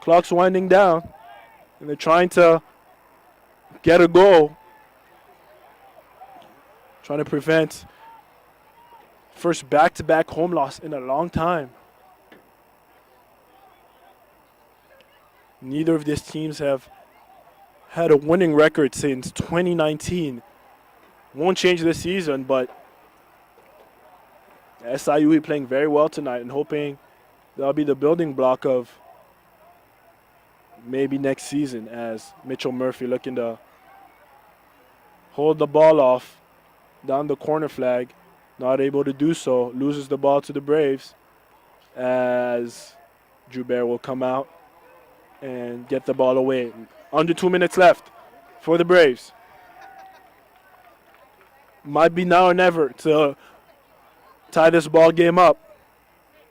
Clock's winding down, and they're trying to get a goal. Trying to prevent first back-to-back home loss in a long time. Neither of these teams have had a winning record since 2019. Won't change this season, but SIUE playing very well tonight and hoping that'll be the building block of maybe next season, as Mitchell Murphy looking to hold the ball off down the corner flag, not able to do so, loses the ball to the Braves, as Drew Bear will come out and get the ball away. Under 2 minutes left for the Braves. Might be now or never to tie this ball game up.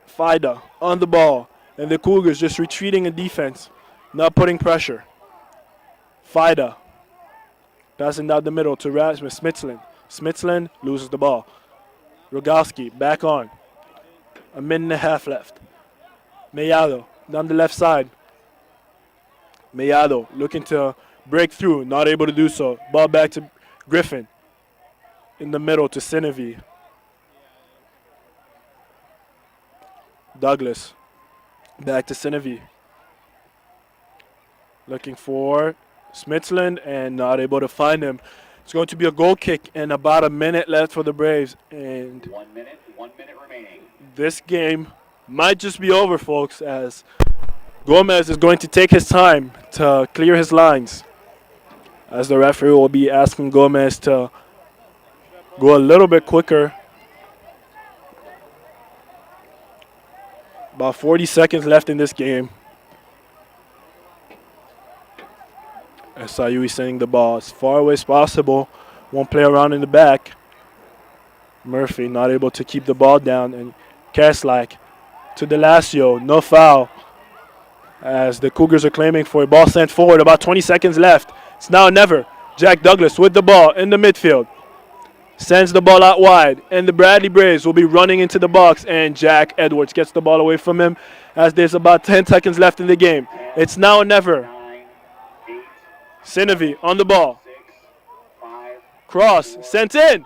Fida on the ball, and the Cougars just retreating in defense, not putting pressure. Fida passing down the middle to Rasmus Smitsland. Smitsland loses the ball. Rogowski back on. A minute and a half left. Mellado down the left side. Mellado looking to break through, not able to do so. Ball back to Griffin. In the middle to Sinevi. Douglas back to Sinevi. Looking for Smitsland and not able to find him. It's going to be a goal kick and about a minute left for the Braves. And 1 minute remaining. this game might just be over, folks, as Gomez is going to take his time to clear his lines. As the referee will be asking Gomez to go a little bit quicker. About 40 seconds left in this game. SIU is sending the ball as far away as possible. One player around in the back. Murphy not able to keep the ball down. And Kaslak to Delasio. No foul. As the Cougars are claiming for a ball sent forward. About 20 seconds left. It's now or never. Jack Douglas with the ball in the midfield. Sends the ball out wide. And the Bradley Braves will be running into the box. And Jack Edwards gets the ball away from him as there's about 10 seconds left in the game. It's now or never. Sinevi on the ball. Cross sent in.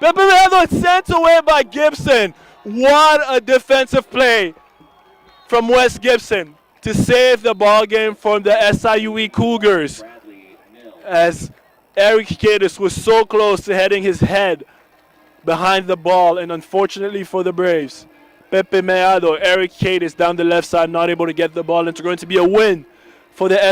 Peperado sent away by Gibson. What a defensive play from Wes Gibson to save the ball game from the SIUE Cougars. As Eric Cadis was so close to heading his head behind the ball, and unfortunately for the Braves, Pepe Meado, Eric Cadis down the left side, not able to get the ball. It's going to be a win for the